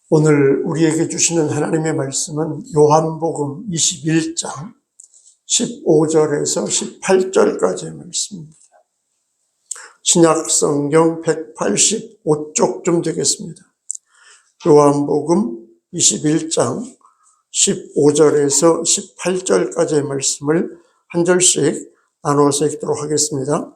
오늘 우리에게 주시는 하나님의 말씀은 요한복음 21장 15절에서 18절까지의 말씀입니다. 신약성경 185쪽쯤 되겠습니다. 요한복음 21장 15절에서 18절까지의 말씀을 한 절씩 나누어서 읽도록 하겠습니다.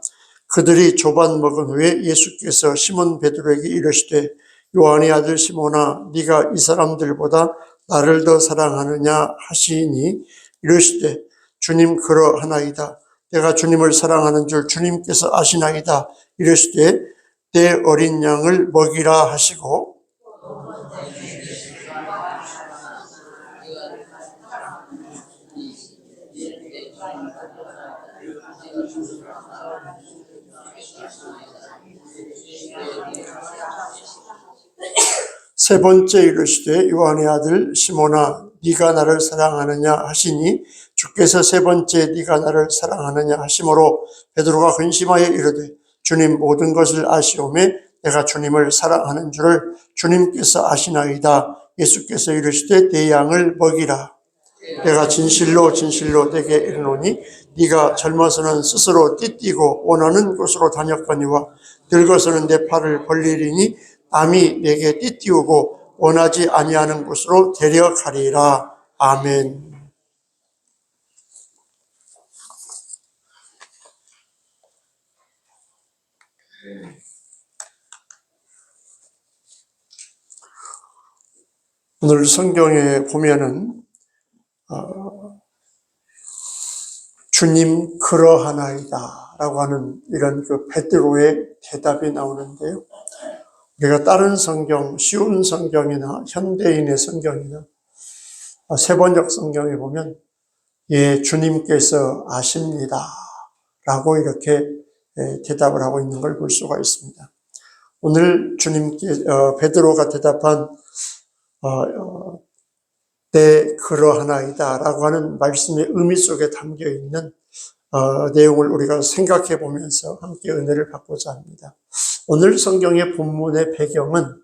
그들이 조반 먹은 후에 예수께서 시몬 베드로에게 이르시되 요한의 아들 시몬아, 네가 이 사람들보다 나를 더 사랑하느냐 하시니 이르시되 주님 그러하나이다. 내가 주님을 사랑하는 줄 주님께서 아시나이다. 이르시되 내 어린 양을 먹이라 하시고 세 번째 이르시되 요한의 아들 시몬아, 네가 나를 사랑하느냐 하시니 주께서 세 번째 네가 나를 사랑하느냐 하심으로 베드로가 근심하여 이르되 주님 모든 것을 아시오매 내가 주님을 사랑하는 줄을 주님께서 아시나이다. 예수께서 이르시되 내 양을 먹이라. 내가 진실로 진실로 내게 이르노니 네가 젊어서는 스스로 띠띠고 원하는 곳으로 다녔거니와 늙어서는 내 팔을 벌리리니 남이 내게 띠띠우고 원하지 아니하는 곳으로 데려가리라. 아멘. 오늘 성경에 보면은 주님 그러하나이다 라고 하는 이런 그 베드로의 대답이 나오는데요. 우리가 다른 성경, 쉬운 성경이나 현대인의 성경이나 세번역 성경에 보면 예, 주님께서 아십니다 라고 이렇게 대답을 하고 있는 걸 볼 수가 있습니다. 오늘 베드로가 대답한 네, 그러하나이다 라고 하는 말씀의 의미 속에 담겨 있는 내용을 우리가 생각해 보면서 함께 은혜를 받고자 합니다. 오늘 성경의 본문의 배경은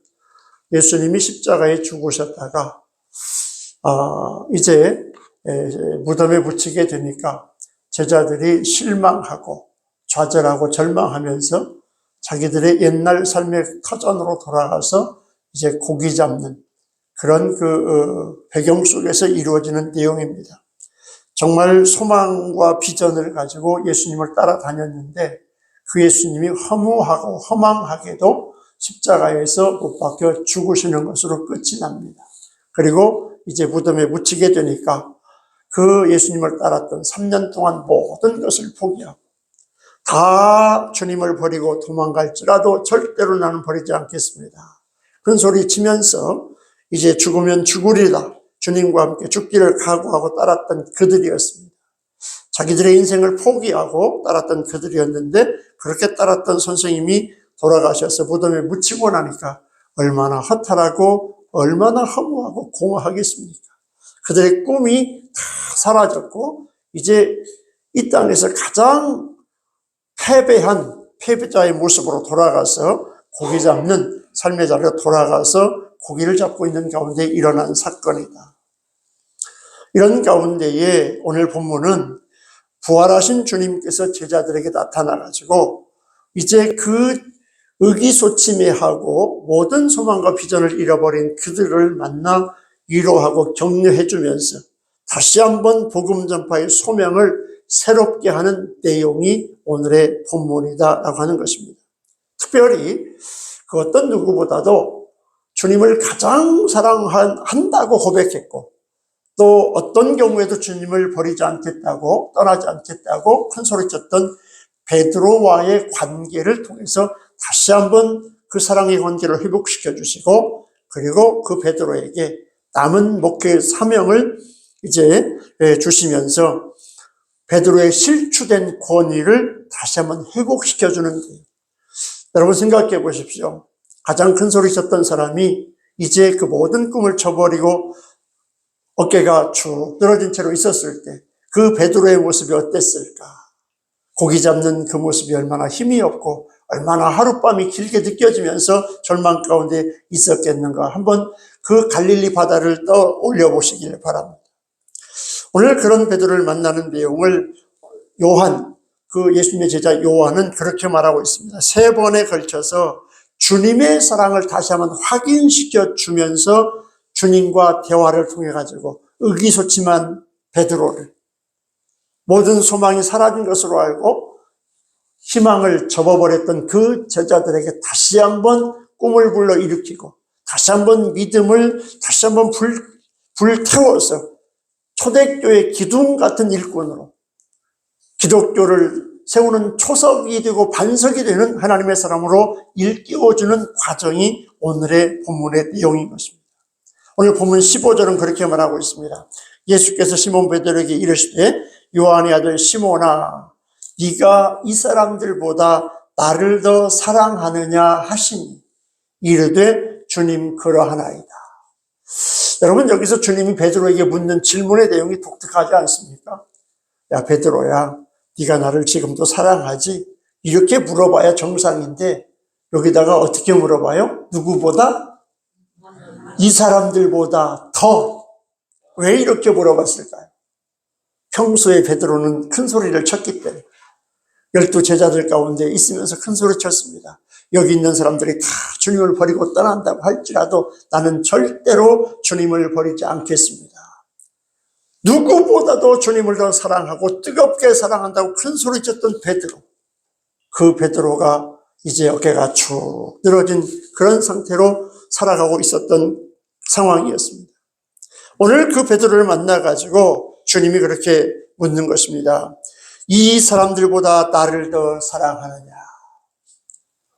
예수님이 십자가에 죽으셨다가 이제 무덤에 묻히게 되니까 제자들이 실망하고 좌절하고 절망하면서 자기들의 옛날 삶의 터전으로 돌아가서 이제 고기 잡는 그런 배경 속에서 이루어지는 내용입니다. 정말 소망과 비전을 가지고 예수님을 따라다녔는데 그 예수님이 허무하고 허망하게도 십자가에서 못 박혀 죽으시는 것으로 끝이 납니다. 그리고 이제 무덤에 묻히게 되니까 그 예수님을 따랐던 3년 동안 모든 것을 포기하고 다 주님을 버리고 도망갈지라도 절대로 나는 버리지 않겠습니다. 그런 소리 치면서 이제 죽으면 죽으리라 주님과 함께 죽기를 각오하고 따랐던 그들이었습니다. 자기들의 인생을 포기하고 따랐던 그들이었는데 그렇게 따랐던 선생님이 돌아가셔서 무덤에 묻히고 나니까 얼마나 허탈하고 얼마나 허무하고 공허하겠습니까? 그들의 꿈이 다 사라졌고 이제 이 땅에서 가장 패배한 패배자의 모습으로 돌아가서 고기 잡는 삶의 자리로 돌아가서 고기를 잡고 있는 가운데 일어난 사건이다. 이런 가운데에 오늘 본문은 부활하신 주님께서 제자들에게 나타나가지고 이제 그 의기소침해하고 모든 소망과 비전을 잃어버린 그들을 만나 위로하고 격려해주면서 다시 한번 복음 전파의 소명을 새롭게 하는 내용이 오늘의 본문이다라고 하는 것입니다. 특별히 그 어떤 누구보다도 주님을 가장 사랑한다고 고백했고 또 어떤 경우에도 주님을 버리지 않겠다고 떠나지 않겠다고 큰소리쳤던 베드로와의 관계를 통해서 다시 한번 그 사랑의 관계를 회복시켜 주시고 그리고 그 베드로에게 남은 목회의 사명을 이제 주시면서 베드로의 실추된 권위를 다시 한번 회복시켜 주는 거예요. 여러분 생각해 보십시오. 가장 큰 소리 쳤던 사람이 이제 그 모든 꿈을 쳐버리고 어깨가 축 늘어진 채로 있었을 때 그 베드로의 모습이 어땠을까? 고기 잡는 그 모습이 얼마나 힘이 없고 얼마나 하룻밤이 길게 느껴지면서 절망 가운데 있었겠는가. 한번 그 갈릴리 바다를 떠올려 보시길 바랍니다. 오늘 그런 베드로를 만나는 내용을 요한, 그 예수님의 제자 요한은 그렇게 말하고 있습니다. 3번에 걸쳐서 주님의 사랑을 다시 한번 확인시켜 주면서 주님과 대화를 통해 가지고 의기소침한 베드로를 모든 소망이 사라진 것으로 알고 희망을 접어버렸던 그 제자들에게 다시 한번 꿈을 불러일으키고 다시 한번 믿음을 다시 한번 불태워서 초대교회 기둥 같은 일꾼으로 기독교를 세우는 초석이 되고 반석이 되는 하나님의 사람으로 일깨워주는 과정이 오늘의 본문의 내용인 것입니다. 오늘 본문 15절은 그렇게 말하고 있습니다. 예수께서 시몬 베드로에게 이르시되 요한의 아들 시몬아 네가 이 사람들보다 나를 더 사랑하느냐 하시니 이르되 주님 그러하나이다. 여러분 여기서 주님이 베드로에게 묻는 질문의 내용이 독특하지 않습니까? 야 베드로야 네가 나를 지금도 사랑하지? 이렇게 물어봐야 정상인데 여기다가 어떻게 물어봐요? 누구보다? 이 사람들보다 더. 왜 이렇게 물어봤을까요? 평소에 베드로는 큰 소리를 쳤기 때문에 12 제자들 가운데 있으면서 큰 소리 쳤습니다. 여기 있는 사람들이 다 주님을 버리고 떠난다고 할지라도 나는 절대로 주님을 버리지 않겠습니다. 누구보다도 주님을 더 사랑하고 뜨겁게 사랑한다고 큰 소리 쳤던 베드로. 그 베드로가 이제 어깨가 축 늘어진 그런 상태로 살아가고 있었던 상황이었습니다. 오늘 그 베드로를 만나가지고 주님이 그렇게 묻는 것입니다. 이 사람들보다 나를 더 사랑하느냐?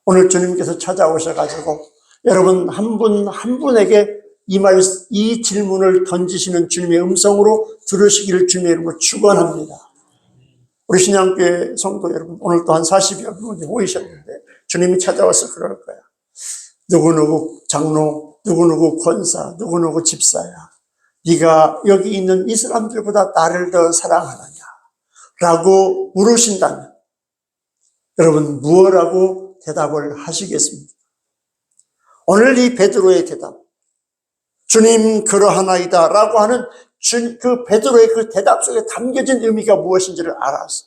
오늘 주님께서 찾아오셔가지고 여러분 한 분 한 분에게 이 질문을 던지시는 주님의 음성으로 들으시기를 주님의 이름으로 축원합니다. 우리 신앙교회 성도 여러분, 오늘 또 한 40여 분이 모이셨는데 주님이 찾아와서 그럴 거야. 누구누구 장로, 누구누구 권사, 누구누구 집사야. 네가 여기 있는 이 사람들보다 나를 더 사랑하느냐? 라고 물으신다면 여러분 무엇라고 대답을 하시겠습니까? 오늘 이 베드로의 대답, 주님 그러하나이다 라고 하는 그 베드로의 그 대답 속에 담겨진 의미가 무엇인지를 알아서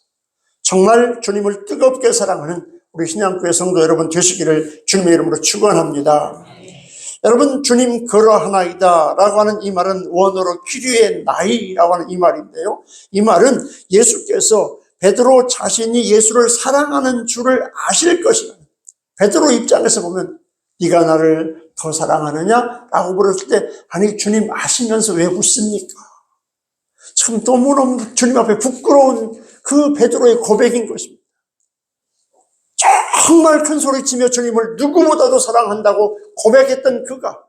정말 주님을 뜨겁게 사랑하는 우리 신앙교회 성도 여러분 되시기를 주님의 이름으로 축원합니다. 여러분 주님 그러하나이다 라고 하는 이 말은 원어로 키류의 나이라고 하는 이 말인데요. 이 말은 예수께서 베드로 자신이 예수를 사랑하는 줄을 아실 것이다. 베드로 입장에서 보면 네가 나를 더 사랑하느냐? 라고 물었을 때 아니 주님 아시면서 왜 묻습니까? 참 너무너무 주님 앞에 부끄러운 그 베드로의 고백인 것입니다. 정말 큰 소리치며 주님을 누구보다도 사랑한다고 고백했던 그가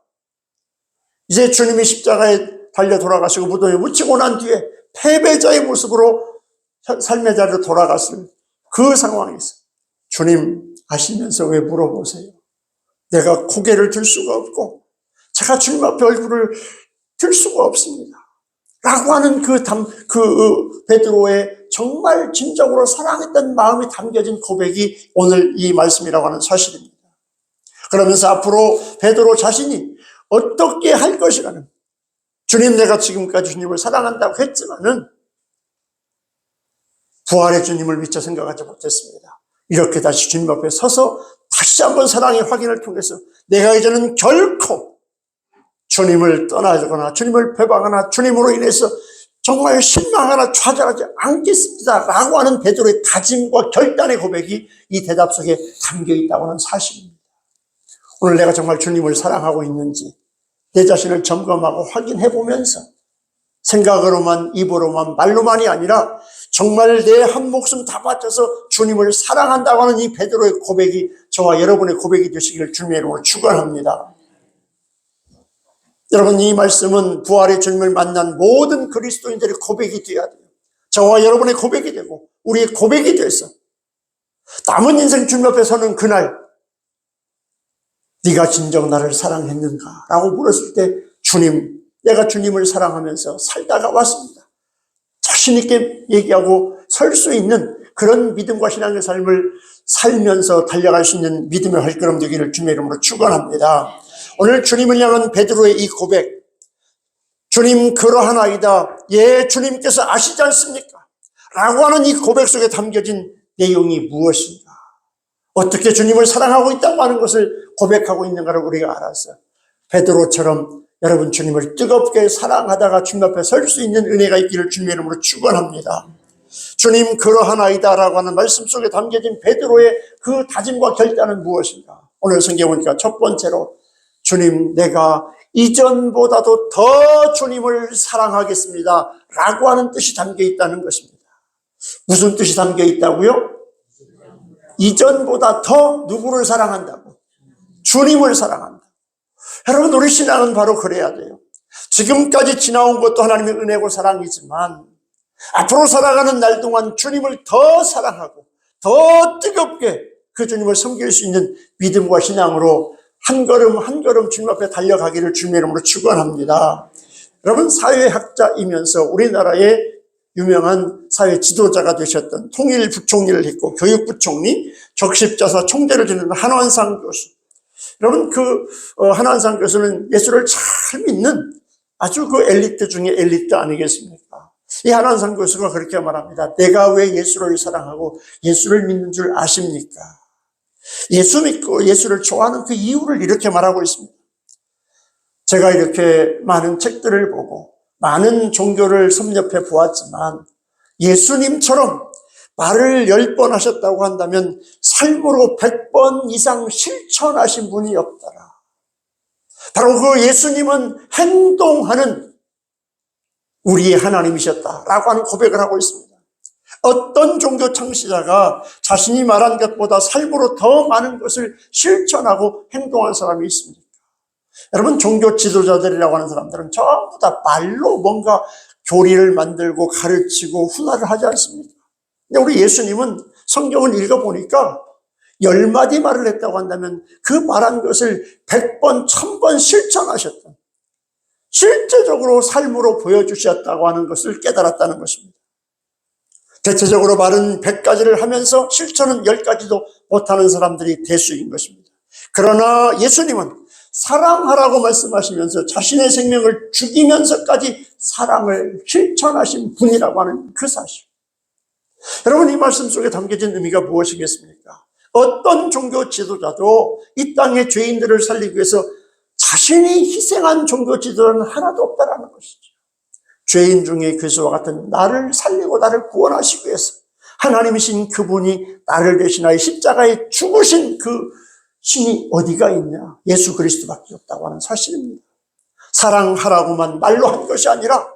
이제 주님이 십자가에 달려 돌아가시고 무덤에 묻히고 난 뒤에 패배자의 모습으로 삶의 자리로 돌아갔을 그 상황에서 주님 아시면서 왜 물어보세요? 내가 고개를 들 수가 없고 제가 주님 앞에 얼굴을 들 수가 없습니다. 라고 하는 그 베드로의 정말 진정으로 사랑했던 마음이 담겨진 고백이 오늘 이 말씀이라고 하는 사실입니다. 그러면서 앞으로 베드로 자신이 어떻게 할 것이라는 주님 내가 지금까지 주님을 사랑한다고 했지만은 부활의 주님을 미처 생각하지 못했습니다. 이렇게 다시 주님 앞에 서서 다시 한번 사랑의 확인을 통해서 내가 이제는 결코 주님을 떠나거나 주님을 배반하거나 주님으로 인해서 정말 실망하거나 좌절하지 않겠습니다 라고 하는 베드로의 다짐과 결단의 고백이 이 대답 속에 담겨 있다고 하는 사실입니다. 오늘 내가 정말 주님을 사랑하고 있는지 내 자신을 점검하고 확인해 보면서 생각으로만 입으로만 말로만이 아니라 정말 내 한 목숨 다 바쳐서 주님을 사랑한다고 하는 이 베드로의 고백이 저와 여러분의 고백이 되시기를 주님의 이름으로 축원합니다. 여러분 이 말씀은 부활의 주님을 만난 모든 그리스도인들의 고백이 되어야 돼요. 저와 여러분의 고백이 되고 우리의 고백이 돼서 남은 인생 주님 앞에 서는 그날 네가 진정 나를 사랑했는가? 라고 물었을 때 주님, 내가 주님을 사랑하면서 살다가 왔습니다. 자신 있게 얘기하고 설 수 있는 그런 믿음과 신앙의 삶을 살면서 달려갈 수 있는 믿음의 발걸음 되기를 주님의 이름으로 축원합니다. 오늘 주님을 향한 베드로의 이 고백, 주님 그러하나이다. 예, 주님께서 아시지 않습니까? 라고 하는 이 고백 속에 담겨진 내용이 무엇인가? 어떻게 주님을 사랑하고 있다고 하는 것을 고백하고 있는가를 우리가 알아서 베드로처럼 여러분 주님을 뜨겁게 사랑하다가 주님 앞에 설 수 있는 은혜가 있기를 주님의 이름으로 축원합니다. 주님 그러하나이다 라고 하는 말씀 속에 담겨진 베드로의 그 다짐과 결단은 무엇인가? 오늘 성경 보니까 첫 번째로 주님 내가 이전보다도 더 주님을 사랑하겠습니다 라고 하는 뜻이 담겨 있다는 것입니다. 무슨 뜻이 담겨 있다고요? 이전보다 더 누구를 사랑한다고? 주님을 사랑한다. 여러분 우리 신앙은 바로 그래야 돼요. 지금까지 지나온 것도 하나님의 은혜고 사랑이지만 앞으로 살아가는 날 동안 주님을 더 사랑하고 더 뜨겁게 그 주님을 섬길 수 있는 믿음과 신앙으로 한 걸음 한 걸음 주님 앞에 달려가기를 주님의 이름으로 축원합니다. 여러분 사회학자이면서 우리나라의 유명한 사회 지도자가 되셨던 통일 부총리를 했고 교육부총리, 적십자사 총재를 지낸 한원상 교수. 여러분 한원상 교수는 예수를 잘 믿는 아주 그 엘리트 중에 엘리트 아니겠습니까? 이 한원상 교수가 그렇게 말합니다. 내가 왜 예수를 사랑하고 예수를 믿는 줄 아십니까? 예수 믿고 예수를 좋아하는 그 이유를 이렇게 말하고 있습니다. 제가 이렇게 많은 책들을 보고 많은 종교를 섭렵해 보았지만 예수님처럼 말을 10번 하셨다고 한다면 삶으로 100번 이상 실천하신 분이 없더라. 바로 그 예수님은 행동하는 우리의 하나님이셨다라고 하는 고백을 하고 있습니다. 어떤 종교 창시자가 자신이 말한 것보다 삶으로 더 많은 것을 실천하고 행동한 사람이 있습니까? 여러분 종교 지도자들이라고 하는 사람들은 전부 다 말로 뭔가 교리를 만들고 가르치고 훈화를 하지 않습니까? 근데 우리 예수님은 성경을 읽어보니까 10마디 말을 했다고 한다면 그 말한 것을 100번, 1000번 실천하셨던 실제적으로 삶으로 보여주셨다고 하는 것을 깨달았다는 것입니다. 대체적으로 말은 100가지를 하면서 실천은 10가지도 못하는 사람들이 대수인 것입니다. 그러나 예수님은 사랑하라고 말씀하시면서 자신의 생명을 죽이면서까지 사랑을 실천하신 분이라고 하는 그 사실. 여러분 이 말씀 속에 담겨진 의미가 무엇이겠습니까? 어떤 종교 지도자도 이 땅의 죄인들을 살리기 위해서 자신이 희생한 종교 지도자는 하나도 없다라는 것이죠. 죄인 중에 그리스도와 같은 나를 살리고 나를 구원하시기 위해서 하나님이신 그분이 나를 대신하여 십자가에 죽으신 그 신이 어디가 있냐? 예수 그리스도밖에 없다고 하는 사실입니다. 사랑하라고만 말로 한 것이 아니라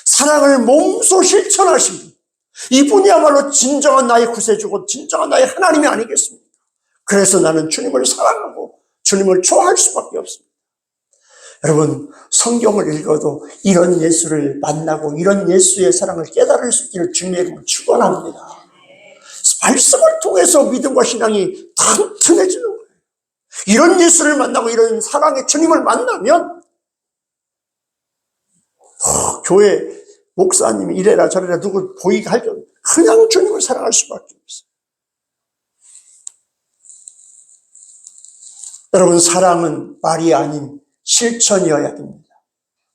사랑을 몸소 실천하신 분, 이분이야말로 진정한 나의 구세주고 진정한 나의 하나님이 아니겠습니까? 그래서 나는 주님을 사랑하고 주님을 좋아할 수밖에 없습니다. 여러분 성경을 읽어도 이런 예수를 만나고 이런 예수의 사랑을 깨달을 수 있기를 주님의 이름으로 축원합니다. 말씀을 통해서 믿음과 신앙이 튼튼해지는 거예요. 이런 예수를 만나고 이런 사랑의 주님을 만나면 교회 목사님이 이래라 저래라 누구 보이게 할 게 없어요. 그냥 주님을 사랑할 수밖에 없어요. 여러분 사랑은 말이 아닌 실천이어야 됩니다.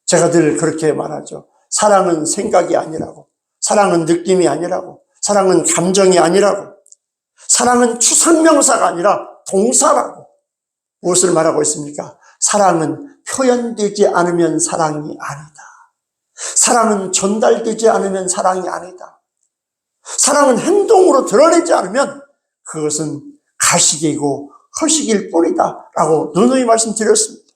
제가 늘 그렇게 말하죠. 사랑은 생각이 아니라고, 사랑은 느낌이 아니라고, 사랑은 감정이 아니라고, 사랑은 추상명사가 아니라 동사라고. 무엇을 말하고 있습니까? 사랑은 표현되지 않으면 사랑이 아니다. 사랑은 전달되지 않으면 사랑이 아니다. 사랑은 행동으로 드러내지 않으면 그것은 가식이고 허식일 뿐이다 라고 누누이 말씀드렸습니다.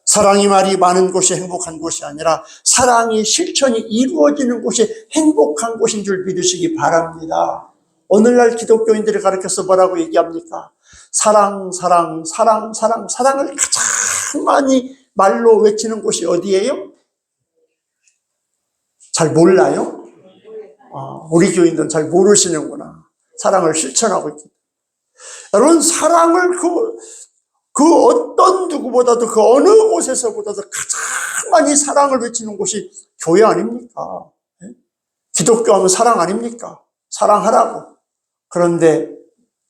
사랑이 말이 많은 곳이 행복한 곳이 아니라 사랑이 실천이 이루어지는 곳이 행복한 곳인 줄 믿으시기 바랍니다. 오늘날 기독교인들이 가르쳐서 뭐라고 얘기합니까? 사랑, 사랑, 사랑, 사랑, 사랑을 가장 많이 말로 외치는 곳이 어디예요? 잘 몰라요? 우리 교인들은 잘 모르시는구나. 사랑을 실천하고 있기. 여러분 사랑을 그 어떤 누구보다도 그 어느 곳에서보다도 가장 많이 사랑을 외치는 곳이 교회 아닙니까? 기독교 하면 사랑 아닙니까? 사랑하라고. 그런데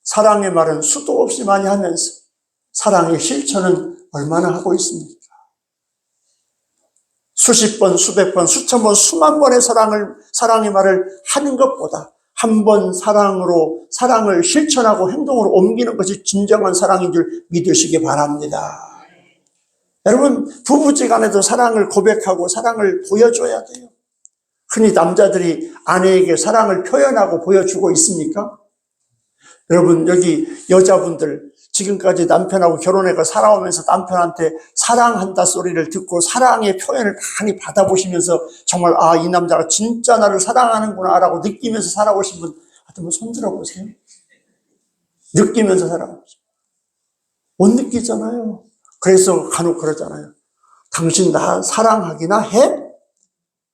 사랑의 말은 수도 없이 많이 하면서 사랑의 실천은 얼마나 하고 있습니까? 수십 번, 수백 번, 수천 번, 수만 번의 사랑의 말을 하는 것보다 한 번 사랑을 실천하고 행동으로 옮기는 것이 진정한 사랑인 줄 믿으시기 바랍니다. 여러분, 부부지간에도 사랑을 고백하고 사랑을 보여줘야 돼요. 흔히 남자들이 아내에게 사랑을 표현하고 보여주고 있습니까? 여러분, 여기 여자분들 지금까지 남편하고 결혼해서 살아오면서 남편한테 사랑한다 소리를 듣고 사랑의 표현을 많이 받아보시면서 정말 이 남자가 진짜 나를 사랑하는구나 라고 느끼면서 살아오신 분 한번 손 들어보세요. 느끼면서 살아오시죠. 못 느끼잖아요. 그래서 간혹 그러잖아요. 당신 나 사랑하기나 해?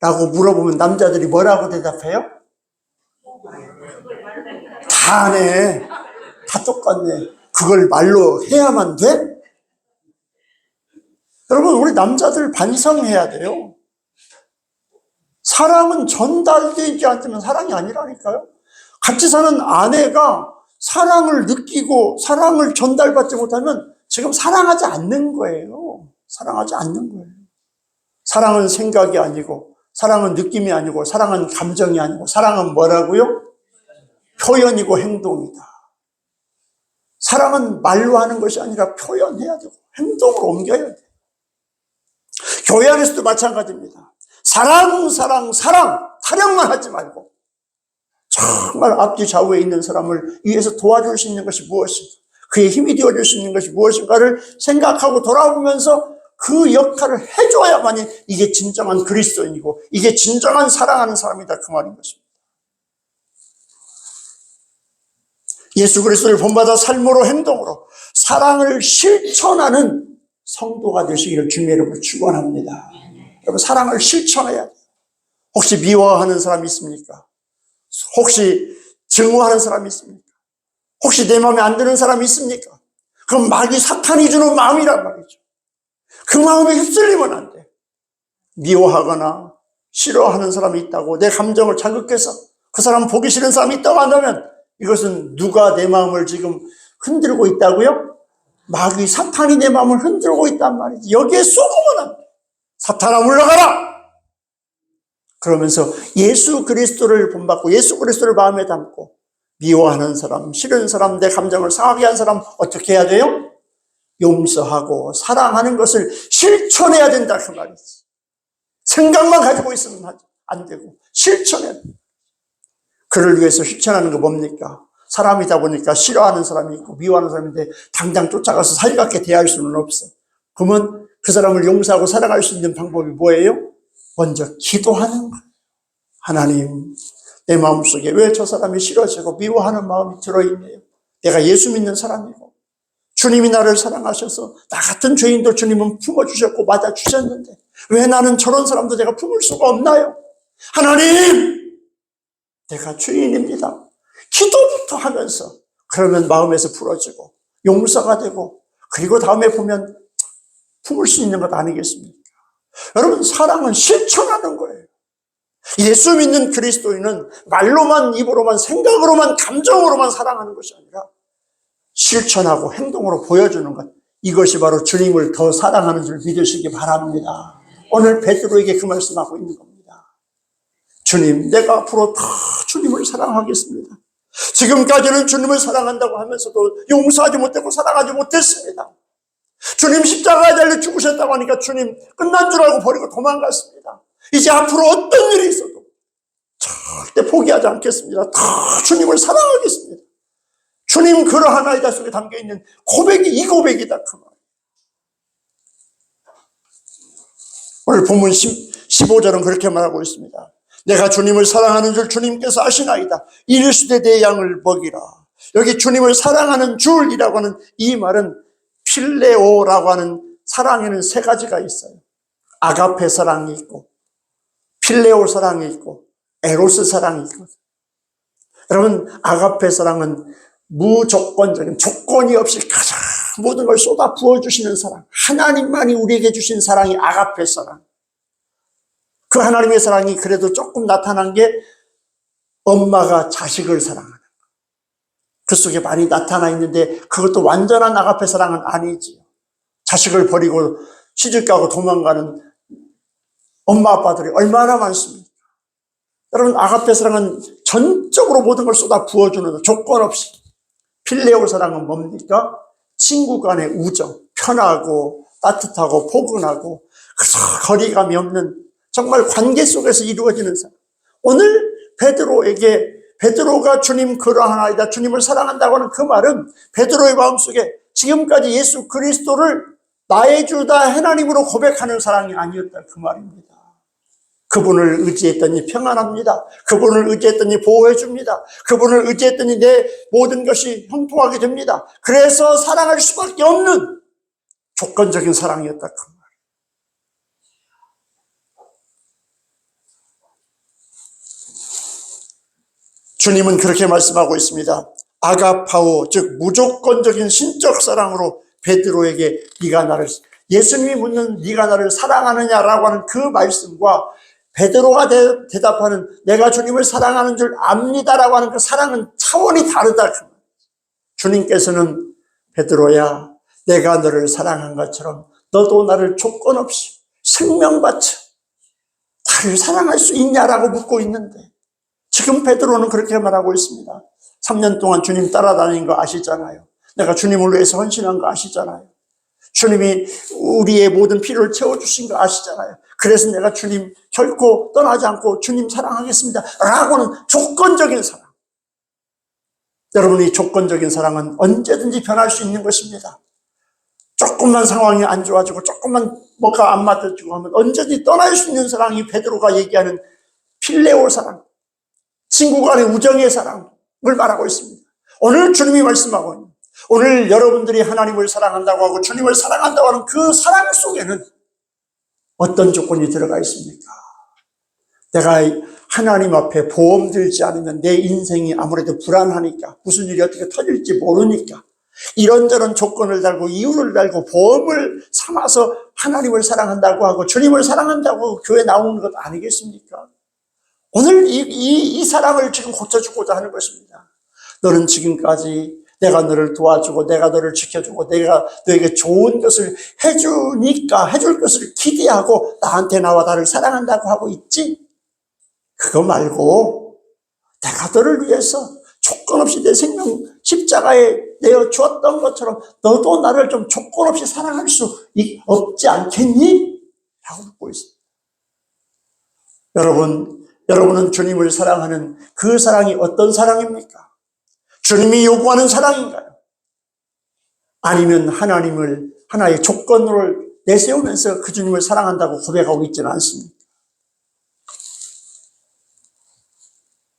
라고 물어보면 남자들이 뭐라고 대답해요? 다 안 해. 다 똑같네. 그걸 말로 해야만 돼? 여러분, 우리 남자들 반성해야 돼요. 사랑은 전달되지 않으면 사랑이 아니라니까요. 같이 사는 아내가 사랑을 느끼고 사랑을 전달받지 못하면 지금 사랑하지 않는 거예요. 사랑하지 않는 거예요. 사랑은 생각이 아니고, 사랑은 느낌이 아니고, 사랑은 감정이 아니고, 사랑은 뭐라고요? 표현이고 행동이다. 사랑은 말로 하는 것이 아니라 표현해야 되고 행동으로 옮겨야 돼요. 교회 안에서도 마찬가지입니다. 사랑, 타령만 하지 말고 정말 앞뒤 좌우에 있는 사람을 위해서 도와줄 수 있는 것이 무엇인가, 그의 힘이 되어줄 수 있는 것이 무엇인가를 생각하고 돌아보면서 그 역할을 해줘야만이 이게 진정한 그리스도인이고 이게 진정한 사랑하는 사람이다, 그 말인 것입니다. 예수 그리스도를 본받아 삶으로 행동으로 사랑을 실천하는 성도가 되시기를 주님의 이름으로 축원합니다. 여러분, 사랑을 실천해야 돼요. 혹시 미워하는 사람이 있습니까? 혹시 증오하는 사람이 있습니까? 혹시 내 마음에 안 드는 사람이 있습니까? 그럼 마귀 사탄이 주는 마음이란 말이죠. 그 마음에 휩쓸리면 안 돼. 미워하거나 싫어하는 사람이 있다고 내 감정을 자극해서 그 사람 보기 싫은 사람이 있다고 한다면 이것은 누가 내 마음을 지금 흔들고 있다고요? 마귀 사탄이 내 마음을 흔들고 있단 말이지. 여기에 속으면 안 돼. 사탄아 물러가라! 그러면서 예수 그리스도를 본받고 예수 그리스도를 마음에 담고 미워하는 사람, 싫은 사람, 내 감정을 상하게 한 사람 어떻게 해야 돼요? 용서하고 사랑하는 것을 실천해야 된다, 그 말이지. 생각만 가지고 있으면 안 되고 실천해야 돼. 그를 위해서 실천하는 거 뭡니까? 사람이다 보니까 싫어하는 사람이 있고 미워하는 사람인데 당장 쫓아가서 살갑게 대할 수는 없어. 그러면 그 사람을 용서하고 사랑할 수 있는 방법이 뭐예요? 먼저 기도하는 거예요. 하나님, 내 마음속에 왜 저 사람이 싫어지고 미워하는 마음이 들어있네요. 내가 예수 믿는 사람이고 주님이 나를 사랑하셔서 나 같은 죄인도 주님은 품어주셨고 맞아주셨는데 왜 나는 저런 사람도 내가 품을 수가 없나요? 하나님, 내가 죄인입니다. 기도부터 하면서 그러면 마음에서 풀어지고 용서가 되고 그리고 다음에 보면 품을 수 있는 것 아니겠습니까? 여러분, 사랑은 실천하는 거예요. 예수 믿는 그리스도인은 말로만, 입으로만, 생각으로만, 감정으로만 사랑하는 것이 아니라 실천하고 행동으로 보여주는 것, 이것이 바로 주님을 더 사랑하는 줄 믿으시기 바랍니다. 오늘 베드로에게 그 말씀하고 있는 겁니다. 주님, 내가 앞으로 다 주님을 사랑하겠습니다. 지금까지는 주님을 사랑한다고 하면서도 용서하지 못했고 사랑하지 못했습니다. 주님 십자가에 달려 죽으셨다고 하니까 주님 끝난 줄 알고 버리고 도망갔습니다. 이제 앞으로 어떤 일이 있어도 절대 포기하지 않겠습니다. 다 주님을 사랑하겠습니다. 주님 그러한 아이다 속에 담겨있는 고백이 이 고백이다, 그 말. 오늘 본문 15절은 그렇게 말하고 있습니다. 내가 주님을 사랑하는 줄 주님께서 아시나이다. 이르시되 내 양을 먹이라. 여기 주님을 사랑하는 줄이라고 하는 이 말은 필레오라고 하는 사랑에는 세 가지가 있어요. 아가페 사랑이 있고 필레오 사랑이 있고 에로스 사랑이 있거든요. 여러분, 아가페 사랑은 무조건적인, 조건이 없이 가장 모든 걸 쏟아 부어주시는 사랑, 하나님만이 우리에게 주신 사랑이 아가페 사랑. 그 하나님의 사랑이 그래도 조금 나타난 게 엄마가 자식을 사랑하는 그 속에 많이 나타나 있는데 그것도 완전한 아가페 사랑은 아니지요. 자식을 버리고 시집가고 도망가는 엄마 아빠들이 얼마나 많습니까? 여러분, 아가페 사랑은 전적으로 모든 걸 쏟아 부어주는 조건 없이. 필레오 사랑은 뭡니까? 친구 간의 우정, 편하고 따뜻하고 포근하고 거리감이 없는 정말 관계 속에서 이루어지는 사랑. 오늘 베드로가 주님 그러하나이다, 주님을 사랑한다고 하는 그 말은 베드로의 마음속에 지금까지 예수 그리스도를 나의 주다 하나님으로 고백하는 사랑이 아니었다, 그 말입니다. 그분을 의지했더니 평안합니다. 그분을 의지했더니 보호해 줍니다. 그분을 의지했더니 내 모든 것이 형통하게 됩니다. 그래서 사랑할 수밖에 없는 조건적인 사랑이었다, 그 말. 주님은 그렇게 말씀하고 있습니다. 아가파오, 즉 무조건적인 신적 사랑으로 베드로에게 네가 나를, 예수님이 묻는 네가 나를 사랑하느냐라고 하는 그 말씀과 베드로가 대답하는 내가 주님을 사랑하는 줄 압니다라고 하는 그 사랑은 차원이 다르다. 주님께서는 베드로야, 내가 너를 사랑한 것처럼 너도 나를 조건 없이 생명 바쳐 나를 사랑할 수 있냐라고 묻고 있는데, 지금 베드로는 그렇게 말하고 있습니다. 3년 동안 주님 따라다닌 거 아시잖아요. 내가 주님을 위해서 헌신한 거 아시잖아요. 주님이 우리의 모든 필요를 채워주신 거 아시잖아요. 그래서 내가 주님 결코 떠나지 않고 주님 사랑하겠습니다 라고는 조건적인 사랑. 여러분, 이 조건적인 사랑은 언제든지 변할 수 있는 것입니다. 조금만 상황이 안 좋아지고 조금만 뭐가 안 맞아지고 하면 언제든지 떠날 수 있는 사랑이 베드로가 얘기하는 필레오 사랑, 친구 간의 우정의 사랑을 말하고 있습니다. 오늘 주님이 말씀하고 있는, 오늘 여러분들이 하나님을 사랑한다고 하고 주님을 사랑한다고 하는 그 사랑 속에는 어떤 조건이 들어가 있습니까? 내가 하나님 앞에 보험 들지 않으면 내 인생이 아무래도 불안하니까, 무슨 일이 어떻게 터질지 모르니까 이런저런 조건을 달고 이유를 달고 보험을 삼아서 하나님을 사랑한다고 하고 주님을 사랑한다고 교회 나오는 것 아니겠습니까? 오늘 이 사랑을 지금 고쳐주고자 하는 것입니다. 너는 지금까지 내가 너를 도와주고 내가 너를 지켜주고 내가 너에게 좋은 것을 해주니까 해줄 것을 기대하고 나한테 나와 나를 사랑한다고 하고 있지? 그거 말고 내가 너를 위해서 조건 없이 내 생명 십자가에 내어 주었던 것처럼 너도 나를 좀 조건 없이 사랑할 수 없지 않겠니? 라고 묻고 있습니다. 여러분은 주님을 사랑하는 그 사랑이 어떤 사랑입니까? 주님이 요구하는 사랑인가요? 아니면 하나님을 하나의 조건으로 내세우면서 그 주님을 사랑한다고 고백하고 있지는 않습니다.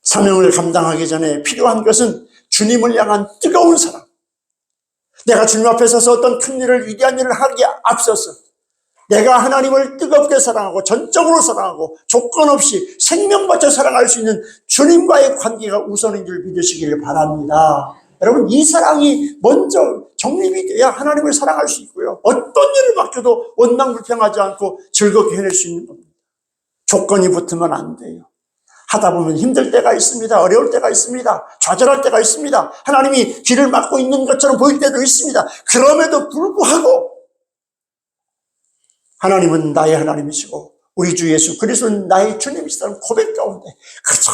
사명을 감당하기 전에 필요한 것은 주님을 향한 뜨거운 사랑. 내가 주님 앞에 서서 어떤 큰 일을, 위대한 일을 하기에 앞서서 내가 하나님을 뜨겁게 사랑하고 전적으로 사랑하고 조건 없이 생명 바쳐 사랑할 수 있는 주님과의 관계가 우선인 줄 믿으시기를 바랍니다. 여러분, 이 사랑이 먼저 정립이 돼야 하나님을 사랑할 수 있고요, 어떤 일을 맡겨도 원망불평하지 않고 즐겁게 해낼 수 있는 겁니다. 조건이 붙으면 안 돼요. 하다 보면 힘들 때가 있습니다. 어려울 때가 있습니다. 좌절할 때가 있습니다. 하나님이 길을 막고 있는 것처럼 보일 때도 있습니다. 그럼에도 불구하고 하나님은 나의 하나님이시고 우리 주 예수 그리스도는 나의 주님이시다는 고백 가운데 그저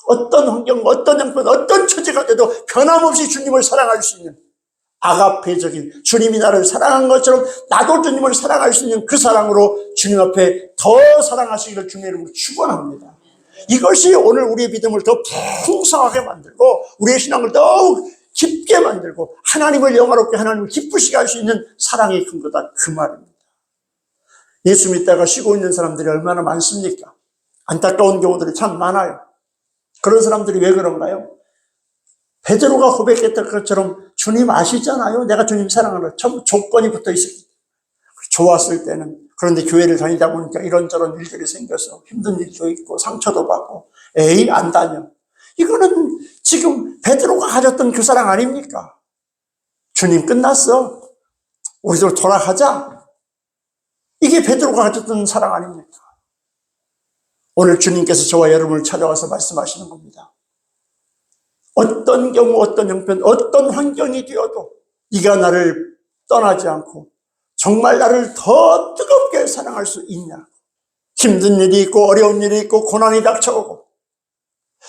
어떤 환경, 어떤 형편, 어떤 처지가 돼도 변함없이 주님을 사랑할 수 있는 아가페적인, 주님이 나를 사랑한 것처럼 나도 주님을 사랑할 수 있는 그 사랑으로 주님 앞에 더 사랑하시기를 주님의 이름으로 축원합니다. 이것이 오늘 우리의 믿음을 더 풍성하게 만들고 우리의 신앙을 더욱 깊게 만들고 하나님을 영화롭게, 하나님을 기쁘시게 할 수 있는 사랑이 큰 거다, 그 말입니다. 예수 믿다가 쉬고 있는 사람들이 얼마나 많습니까? 안타까운 경우들이 참 많아요. 그런 사람들이 왜 그런가요? 베드로가 고백했던 것처럼 주님 아시잖아요. 내가 주님 사랑하는 전 조건이 붙어 있습니다. 좋았을 때는, 그런데 교회를 다니다 보니까 이런저런 일들이 생겨서 힘든 일도 있고 상처도 받고 에이 안 다녀. 이거는 지금 베드로가 가졌던 그 사랑 아닙니까? 주님 끝났어, 우리도 돌아가자. 이게 베드로가 가졌던 사랑 아닙니까? 오늘 주님께서 저와 여러분을 찾아와서 말씀하시는 겁니다. 어떤 경우, 어떤 형편, 어떤 환경이 되어도 네가 나를 떠나지 않고 정말 나를 더 뜨겁게 사랑할 수 있냐. 힘든 일이 있고 어려운 일이 있고 고난이 닥쳐오고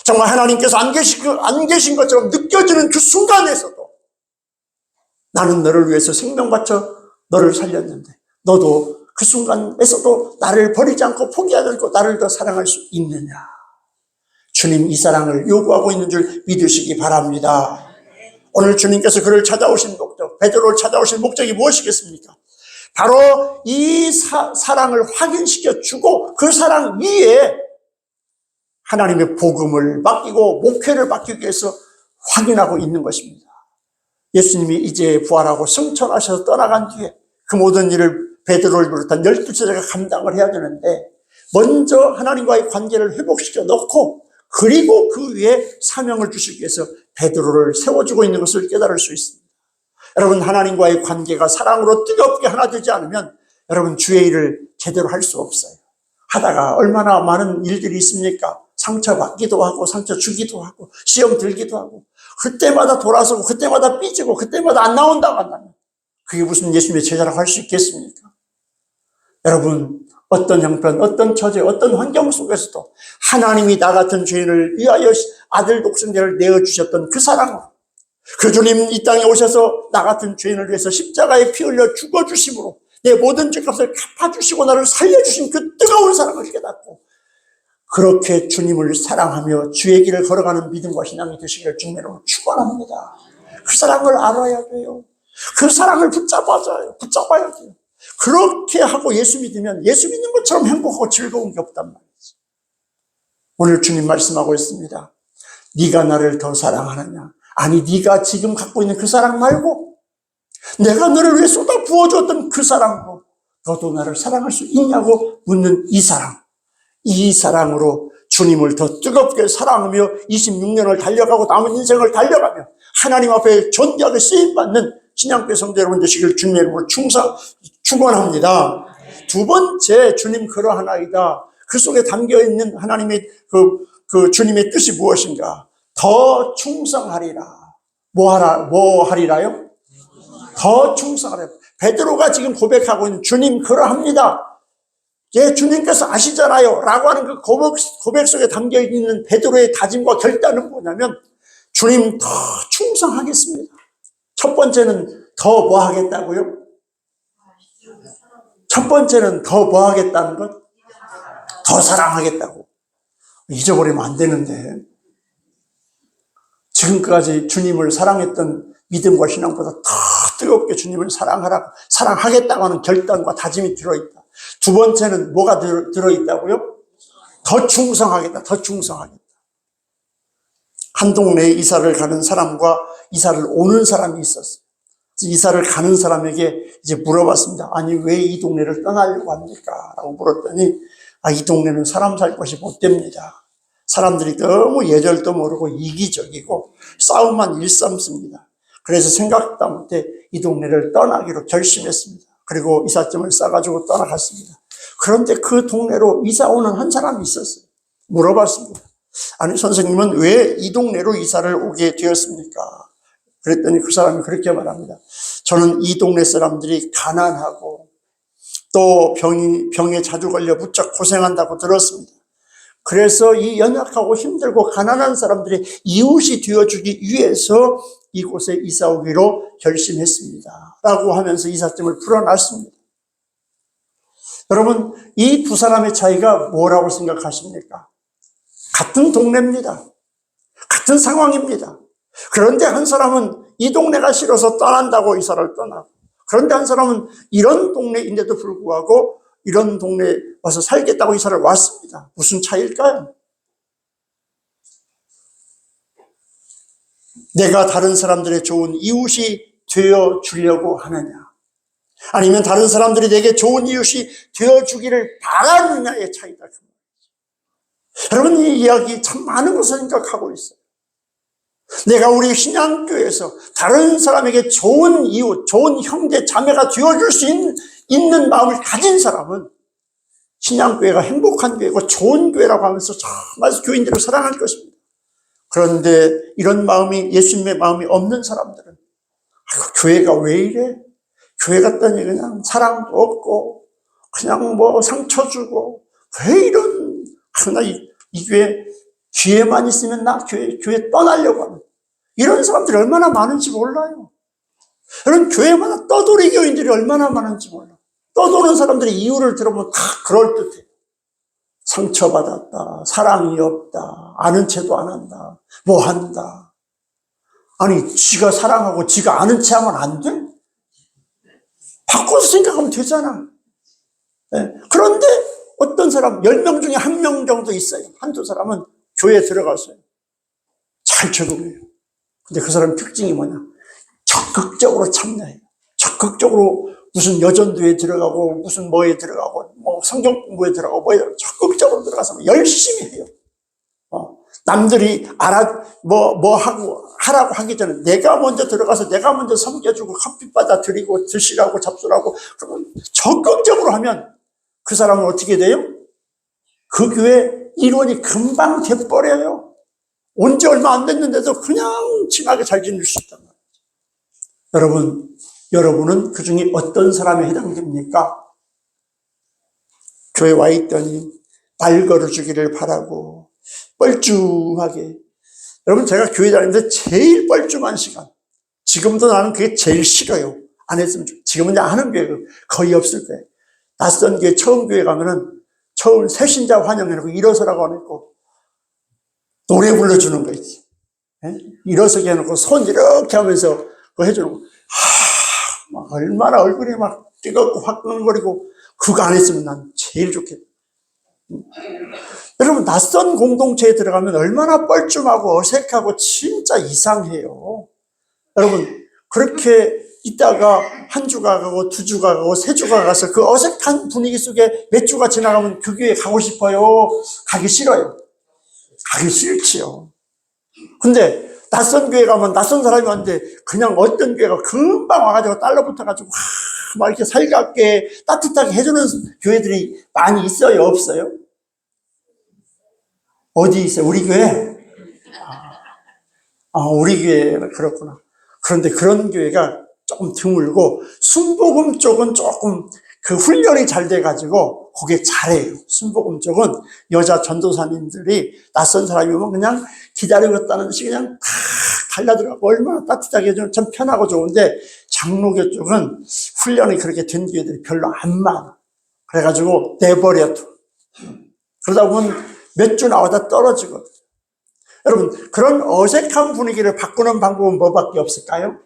정말 하나님께서 안 계신 것처럼 느껴지는 그 순간에서도 나는 너를 위해서 생명 바쳐 너를 살렸는데 너도 그 순간에서도 나를 버리지 않고 포기하지 않고 나를 더 사랑할 수 있느냐. 주님 이 사랑을 요구하고 있는 줄 믿으시기 바랍니다. 오늘 주님께서 그를 찾아오신 목적, 베드로를 찾아오신 목적이 무엇이겠습니까? 바로 이 사랑을 확인시켜 주고 그 사랑 위에 하나님의 복음을 맡기고 목회를 맡기기 위해서 확인하고 있는 것입니다. 예수님이 이제 부활하고 승천하셔서 떠나간 뒤에 그 모든 일을 베드로를 비롯한 12제자가 감당을 해야 되는데 먼저 하나님과의 관계를 회복시켜 놓고 그리고 그 위에 사명을 주시기 위해서 베드로를 세워주고 있는 것을 깨달을 수 있습니다. 여러분 하나님과의 관계가 사랑으로 뜨겁게 하나 되지 않으면 여러분 주의 일을 제대로 할 수 없어요. 하다가 얼마나 많은 일들이 있습니까? 상처받기도 하고 상처 주기도 하고 시험 들기도 하고 그때마다 돌아서고 그때마다 삐지고 그때마다 안 나온다고 한다면 그게 무슨 예수님의 제자라고 할 수 있겠습니까? 여러분 어떤 형편, 어떤 처지, 어떤 환경 속에서도 하나님이 나 같은 죄인을 위하여 아들 독생자를 내어주셨던 그 사랑으로 그 주님 이 땅에 오셔서 나 같은 죄인을 위해서 십자가에 피 흘려 죽어주심으로 내 모든 죄값을 갚아주시고 나를 살려주신 그 뜨거운 사랑을 깨닫고 그렇게 주님을 사랑하며 주의 길을 걸어가는 믿음과 신앙이 되시기를 주님으로 축원합니다. 그 사랑을 알아야 돼요. 그 사랑을 붙잡아야 돼요. 그렇게 하고 예수 믿으면 예수 믿는 것처럼 행복하고 즐거운 게 없단 말이지. 오늘 주님 말씀하고 있습니다. 네가 나를 더 사랑하느냐? 아니 네가 지금 갖고 있는 그 사랑 말고 내가 너를 위해 쏟아 부어줬던 그 사랑으로 너도 나를 사랑할 수 있냐고 묻는 이 사랑. 이 사랑으로 주님을 더 뜨겁게 사랑하며 26년을 달려가고 남은 인생을 달려가며 하나님 앞에 존귀하게 쓰임받는 신양교회 성도 여러분 되시길 주님의 이름으로 축원합니다. 두 번째 주님 그러하나이다. 그 속에 담겨있는 하나님의 그 주님의 뜻이 무엇인가? 더 충성하리라. 뭐 하리라요? 더 충성하리라. 베드로가 지금 고백하고 있는 주님 그러합니다. 예, 주님께서 아시잖아요 라고 하는 그 고백 속에 담겨있는 베드로의 다짐과 결단은 뭐냐면 주님 더 충성하겠습니다. 첫 번째는 더 뭐 하겠다고요? 첫 번째는 더 뭐 하겠다는 것? 더 사랑하겠다고. 잊어버리면 안 되는데 지금까지 주님을 사랑했던 믿음과 신앙보다 더 뜨겁게 주님을 사랑하겠다고 하는 결단과 다짐이 들어있다. 두 번째는 뭐가 들어있다고요? 더 충성하겠다. 한 동네에 이사를 가는 사람과 이사를 오는 사람이 있었어요. 이사를 가는 사람에게 이제 물어봤습니다. 아니 왜 이 동네를 떠나려고 합니까? 라고 물었더니 이 동네는 사람 살 곳이 못 됩니다. 사람들이 너무 예절도 모르고 이기적이고 싸움만 일삼습니다. 그래서 생각도 못해 이 동네를 떠나기로 결심했습니다. 그리고 이삿짐을 싸가지고 떠나갔습니다. 그런데 그 동네로 이사 오는 한 사람이 있었어요. 물어봤습니다. 아니 선생님은 왜 이 동네로 이사를 오게 되었습니까? 그랬더니 그 사람이 그렇게 말합니다. 저는 이 동네 사람들이 가난하고 또 병에 자주 걸려 무척 고생한다고 들었습니다. 그래서 이 연약하고 힘들고 가난한 사람들의 이웃이 되어주기 위해서 이곳에 이사 오기로 결심했습니다. 라고 하면서 이삿짐을 풀어놨습니다. 여러분, 이 두 사람의 차이가 뭐라고 생각하십니까? 같은 동네입니다. 같은 상황입니다. 그런데 한 사람은 이 동네가 싫어서 떠난다고 이사를 떠나고, 그런데 한 사람은 이런 동네인데도 불구하고 이런 동네에 와서 살겠다고 이사를 왔습니다. 무슨 차이일까요? 내가 다른 사람들의 좋은 이웃이 되어주려고 하느냐, 아니면 다른 사람들이 내게 좋은 이웃이 되어주기를 바라느냐의 차이다. 여러분, 이 이야기 참 많은 것을 생각하고 있어요. 내가 우리 신앙교회에서 다른 사람에게 좋은 이웃, 좋은 형제, 자매가 되어줄 수 있는 마음을 가진 사람은 신앙교회가 행복한 교회고 좋은 교회라고 하면서 정말 교인들을 사랑할 것입니다. 그런데 이런 마음이, 예수님의 마음이 없는 사람들은, 아이고, 교회가 왜 이래? 교회 갔더니 그냥 사랑도 없고, 그냥 뭐 상처 주고, 왜 이런, 나 이 교회, 기회만 있으면 나 교회 떠나려고 하는, 이런 사람들이 얼마나 많은지 몰라요. 여러분, 교회마다 떠돌이 교인들이 얼마나 많은지 몰라요. 떠도는 사람들의 이유를 들어보면 다 그럴듯해요. 상처받았다, 사랑이 없다, 아는 체도 안 한다, 뭐 한다. 아니, 지가 사랑하고 지가 아는 체 하면 안 돼? 바꿔서 생각하면 되잖아. 네. 그런데 어떤 사람, 10명 중에 1명 정도 있어요. 한두 사람은 교회에 들어갔어요. 잘 적응해요. 근데 그 사람 특징이 뭐냐? 적극적으로 참여해요. 적극적으로 무슨 여전도에 들어가고, 무슨 뭐에 들어가고, 뭐 성경 공부에 들어가고, 뭐에 들어가고, 적극적으로 들어가서 열심히 해요. 남들이 뭐 하라고 하기 전에 내가 먼저 들어가서 내가 먼저 섬겨주고 커피 받아 드리고 드시라고 잡수라고, 그러면 적극적으로 하면 그 사람은 어떻게 돼요? 그 교회 일원이 금방 돼버려요. 온 지 얼마 안 됐는데도 그냥 친하게 잘 지낼 수 있단 말이에요. 여러분은 그 중에 어떤 사람에 해당됩니까? 교회 와 있더니 말 걸어주기를 바라고 뻘쭘하게. 여러분, 제가 교회 다니는데 제일 뻘쭘한 시간, 지금도 나는 그게 제일 싫어요. 안 했으면 좋겠어요. 지금은 안 하는 교회가 거의 없을 거예요. 낯선 교회, 처음 교회 가면은 처음 새신자 환영회라고 일어서라고 안 했고 노래 불러주는 거 있지. 일어서게 해놓고 손 이렇게 하면서 그거 해주는 거. 막 얼마나 얼굴이 막 뜨겁고 화끈거리고, 그거 안 했으면 난 제일 좋겠다. 여러분, 낯선 공동체에 들어가면 얼마나 뻘쭘하고 어색하고 진짜 이상해요. 여러분, 그렇게 있다가 한 주가 가고 두 주가 가고 세 주가 가서 그 어색한 분위기 속에 몇 주가 지나가면 그 교회에 가고 싶어요? 가기 싫어요? 가기 싫지요. 근데 낯선 교회 가면 낯선 사람이 왔는데 그냥 어떤 교회가 금방 와가지고 달러붙어가지고 막 이렇게 살갑게 따뜻하게 해주는 교회들이 많이 있어요? 없어요? 어디 있어요? 우리 교회? 우리 교회는 그렇구나. 그런데 그런 교회가 조금 드물고, 순복음 쪽은 조금 그 훈련이 잘 돼가지고 거기에 잘해요. 순복음 쪽은 여자 전도사님들이 낯선 사람이 오면 그냥 기다리겠다는 식이 그냥 탁 달려들어가고 얼마나 따뜻하게 해주면 참 편하고 좋은데, 장로교 쪽은 훈련이 그렇게 된 교회들이 별로 안 많아. 그래가지고 내버려둬. 그러다 보면 몇 주 나오다 떨어지거든. 여러분, 그런 어색한 분위기를 바꾸는 방법은 뭐밖에 없을까요?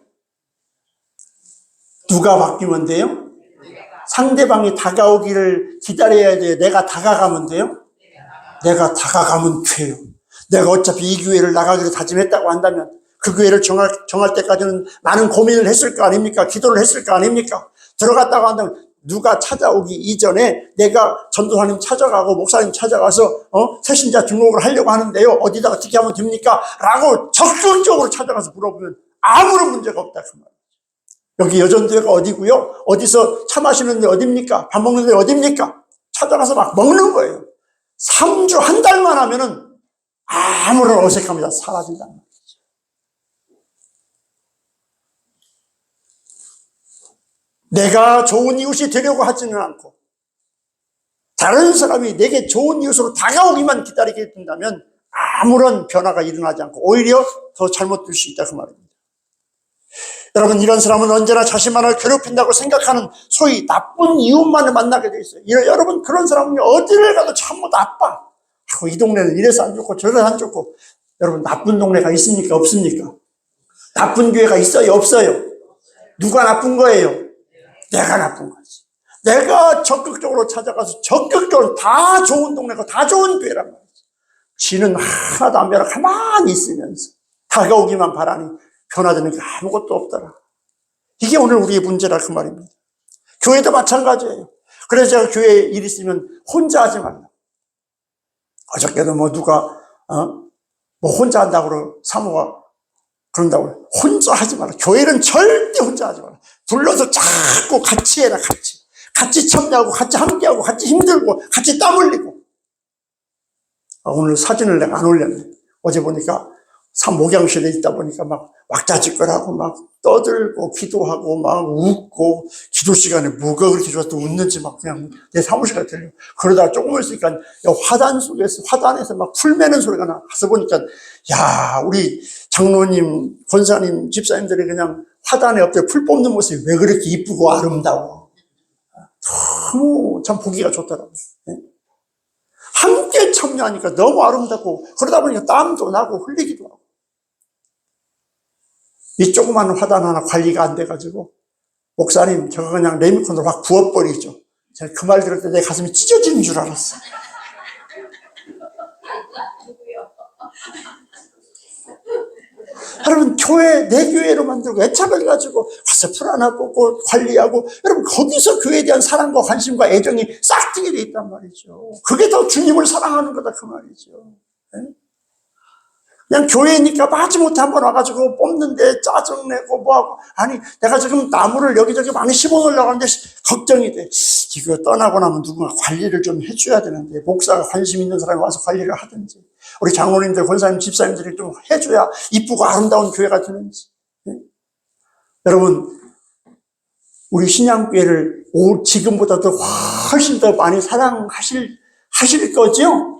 누가 바뀌면 돼요? 상대방이 다가오기를 기다려야 돼요? 내가 다가가면 돼요? 내가 다가가면 돼요. 내가 어차피 이 교회를 나가기로 다짐했다고 한다면 그 교회를 정할 때까지는 많은 고민을 했을 거 아닙니까? 기도를 했을 거 아닙니까? 들어갔다고 한다면 누가 찾아오기 이전에 내가 전도사님 찾아가고 목사님 찾아가서 새신자 등록을 하려고 하는데요, 어디다 어떻게 하면 됩니까? 라고 적극적으로 찾아가서 물어보면 아무런 문제가 없다 그 말이에요. 여기 여전도회가 어디고요? 어디서 차 마시는 데 어딥니까? 밥 먹는 데 어딥니까? 찾아가서 막 먹는 거예요. 3주 한 달만 하면은 아무런 어색함이 다 사라진단 말이에요. 내가 좋은 이웃이 되려고 하지는 않고 다른 사람이 내게 좋은 이웃으로 다가오기만 기다리게 된다면 아무런 변화가 일어나지 않고 오히려 더 잘못될 수 있다 그 말입니다. 여러분, 이런 사람은 언제나 자신만을 괴롭힌다고 생각하는 소위 나쁜 이웃만을 만나게 돼 있어요. 여러분, 그런 사람은 어디를 가도 전부 나빠. 이 동네는 이래서 안 좋고 저래서 안 좋고. 여러분, 나쁜 동네가 있습니까? 없습니까? 나쁜 교회가 있어요? 없어요? 누가 나쁜 거예요? 내가 나쁜 거지. 내가 적극적으로 찾아가서 적극적으로 다 좋은 동네고 다 좋은 교회란 말이지. 지는 하나도 안 변하고 가만히 있으면서 다가오기만 바라니 변화되는 게 아무것도 없더라. 이게 오늘 우리의 문제라 그 말입니다. 교회도 마찬가지예요. 그래서 제가 교회에 일 있으면 혼자 하지 말라. 어저께도 누가 혼자 한다고 사모가 그런다고 혼자 하지 마라. 교회는 절대 혼자 하지 마라. 불러서 자꾸 같이 해라. 같이 참여하고 같이 함께하고 같이 힘들고 같이 땀 흘리고. 오늘 사진을 내가 안 올렸네. 어제 보니까 목양실에 있다 보니까 막 왁자지껄하고 막 떠들고 기도하고 막 웃고, 기도 시간에 뭐가 그렇게 좋아서 웃는지 막 그냥 내 사무실 같아. 그러다가 조금 있으니까 화단에서 막 풀 매는 소리가 나. 가서 보니까, 야, 우리 장로님, 권사님, 집사님들이 그냥 화단에 엎드려 풀 뽑는 모습이 왜 그렇게 이쁘고 아름다워. 너무 참 보기가 좋더라고요. 함께 참여하니까 너무 아름답고, 그러다 보니까 땀도 나고 흘리기도 하고. 이 조그마한 화단 하나 관리가 안 돼가지고, 목사님, 저거 그냥 레미콘으로 확 부어버리죠. 제가 그 말 들을 때 내 가슴이 찢어지는 줄 알았어. 여러분, 내 교회로 만들고 애착을 가지고 가서 풀 하나 뽑고 관리하고, 여러분, 거기서 교회에 대한 사랑과 관심과 애정이 싹 트게 돼 있단 말이죠. 그게 더 주님을 사랑하는 거다, 그 말이죠. 네? 그냥 교회니까 마지못해 한번 와가지고 뽑는데 짜증내고 뭐하고, 아니 내가 지금 나무를 여기저기 많이 심어놓으려고 하는데 걱정이 돼. 이거 떠나고 나면 누군가 관리를 좀 해줘야 되는데, 목사가 관심 있는 사람이 와서 관리를 하든지, 우리 장로님들, 권사님, 집사님들이 좀 해줘야 이쁘고 아름다운 교회가 되는지. 네? 여러분, 우리 신양교회를 지금보다 더 훨씬 더 많이 사랑하실 거죠?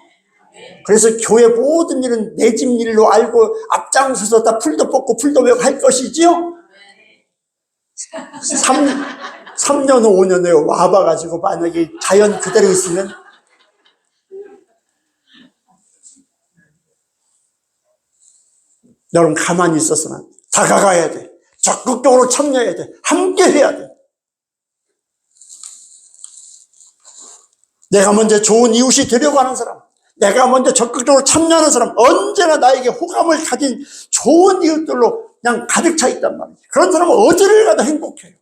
그래서 교회 모든 일은 내 집 일로 알고 앞장서서 다 풀도 뽑고 풀도 메고 할 것이지요? 3년 후 5년 후에 와봐가지고 만약에 자연 그대로 있으면, 여러분 가만히 있어서는 다가가야 돼. 적극적으로 참여해야 돼. 함께 해야 돼. 내가 먼저 좋은 이웃이 되려고 하는 사람, 내가 먼저 적극적으로 참여하는 사람, 언제나 나에게 호감을 가진 좋은 이웃들로 그냥 가득 차 있단 말이에요. 그런 사람은 어디를 가도 행복해요.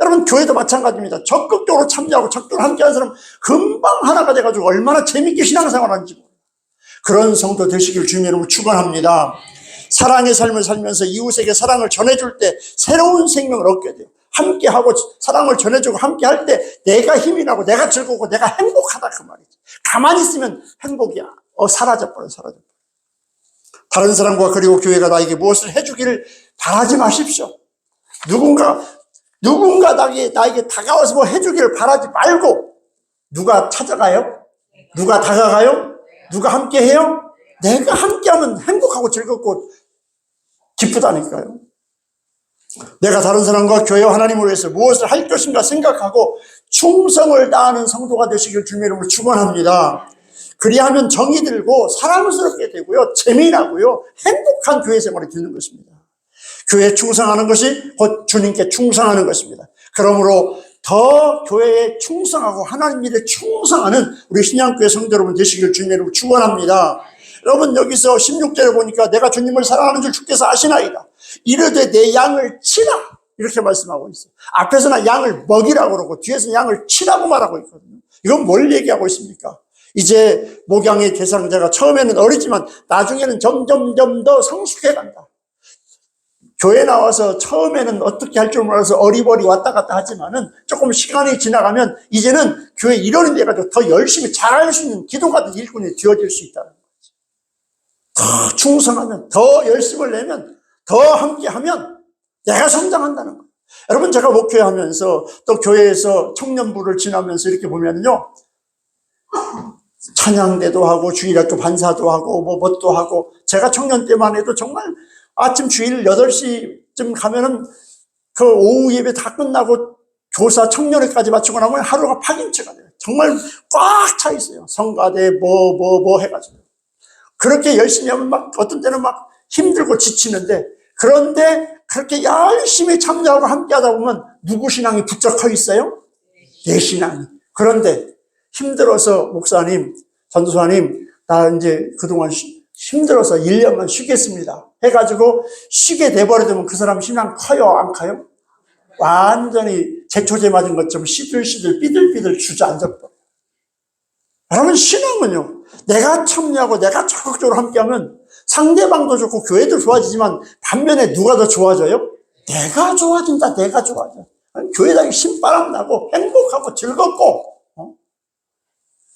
여러분, 교회도 마찬가지입니다. 적극적으로 참여하고 적극적으로 함께하는 사람 금방 하나가 돼가지고 얼마나 재밌게 신앙생활하는지 몰라요. 그런 성도 되시길 주님의 이름으로 축원합니다. 사랑의 삶을 살면서 이웃에게 사랑을 전해줄 때 새로운 생명을 얻게 돼요. 함께하고 사랑을 전해주고 함께할 때 내가 힘이 나고 내가 즐겁고 내가 행복하다, 그 말이지. 가만히 있으면 행복이야. 사라져버려. 다른 사람과 그리고 교회가 나에게 무엇을 해주기를 바라지 마십시오. 누군가 나에게 다가와서 뭐 해주기를 바라지 말고, 누가 찾아가요? 누가 다가가요? 누가 함께해요? 내가 함께하면 행복하고 즐겁고 기쁘다니까요. 내가 다른 사람과 교회와 하나님을 위해서 무엇을 할 것인가 생각하고 충성을 다하는 성도가 되시길 주님의 이름으로 축원합니다. 그리하면 정이 들고 사랑스럽게 되고요, 재미나고요, 행복한 교회 생활이 되는 것입니다. 교회에 충성하는 것이 곧 주님께 충성하는 것입니다. 그러므로 더 교회에 충성하고 하나님 일에 충성하는 우리 신양교회 성도 여러분 되시길 주님의 이름으로 축원합니다. 여러분, 여기서 16절에 보니까 내가 주님을 사랑하는 줄 주께서 아시나이다. 이르되 내 양을 치라, 이렇게 말씀하고 있어요. 앞에서는 양을 먹이라고 그러고 뒤에서는 양을 치라고 말하고 있거든요. 이건 뭘 얘기하고 있습니까? 이제 목양의 대상자가 처음에는 어리지만 나중에는 점점 더 성숙해간다. 교회 나와서 처음에는 어떻게 할 줄 몰라서 어리버리 왔다 갔다 하지만은 조금 시간이 지나가면 이제는 교회 일원이 돼가지고 더 열심히 잘할 수 있는 기도가든 일꾼이 되어질 수 있다는 거죠. 더 충성하면, 더 열심을 내면, 더 함께하면 내가 성장한다는 거예요. 여러분, 제가 목회하면서 또 교회에서 청년부를 지나면서 이렇게 보면요, 찬양대도 하고 주일학교 반사도 하고 뭣도 하고, 제가 청년 때만 해도 정말 아침 주일 8시쯤 가면은 그 오후 예배 다 끝나고 교사 청년회까지 마치고 나면 하루가 파김치가 돼요. 정말 꽉 차 있어요. 성가대 뭐 해가지고. 그렇게 열심히 하면 막 어떤 때는 막 힘들고 지치는데, 그런데 그렇게 열심히 참여하고 함께 하다 보면 누구 신앙이 부쩍 커 있어요? 내 신앙이. 그런데 힘들어서 목사님, 전도사님, 나 이제 그동안 힘들어서 1년만 쉬겠습니다 해가지고 쉬게 돼버리면 그 사람 신앙 커요, 안 커요? 완전히 제초제 맞은 것처럼 시들시들 삐들삐들 주저앉아버려요. 여러분, 신앙은요, 내가 참여하고 내가 적극적으로 함께하면 상대방도 좋고 교회도 좋아지지만 반면에 누가 더 좋아져요? 내가 좋아진다. 내가 좋아져. 교회 다니기 신바람 나고 행복하고 즐겁고,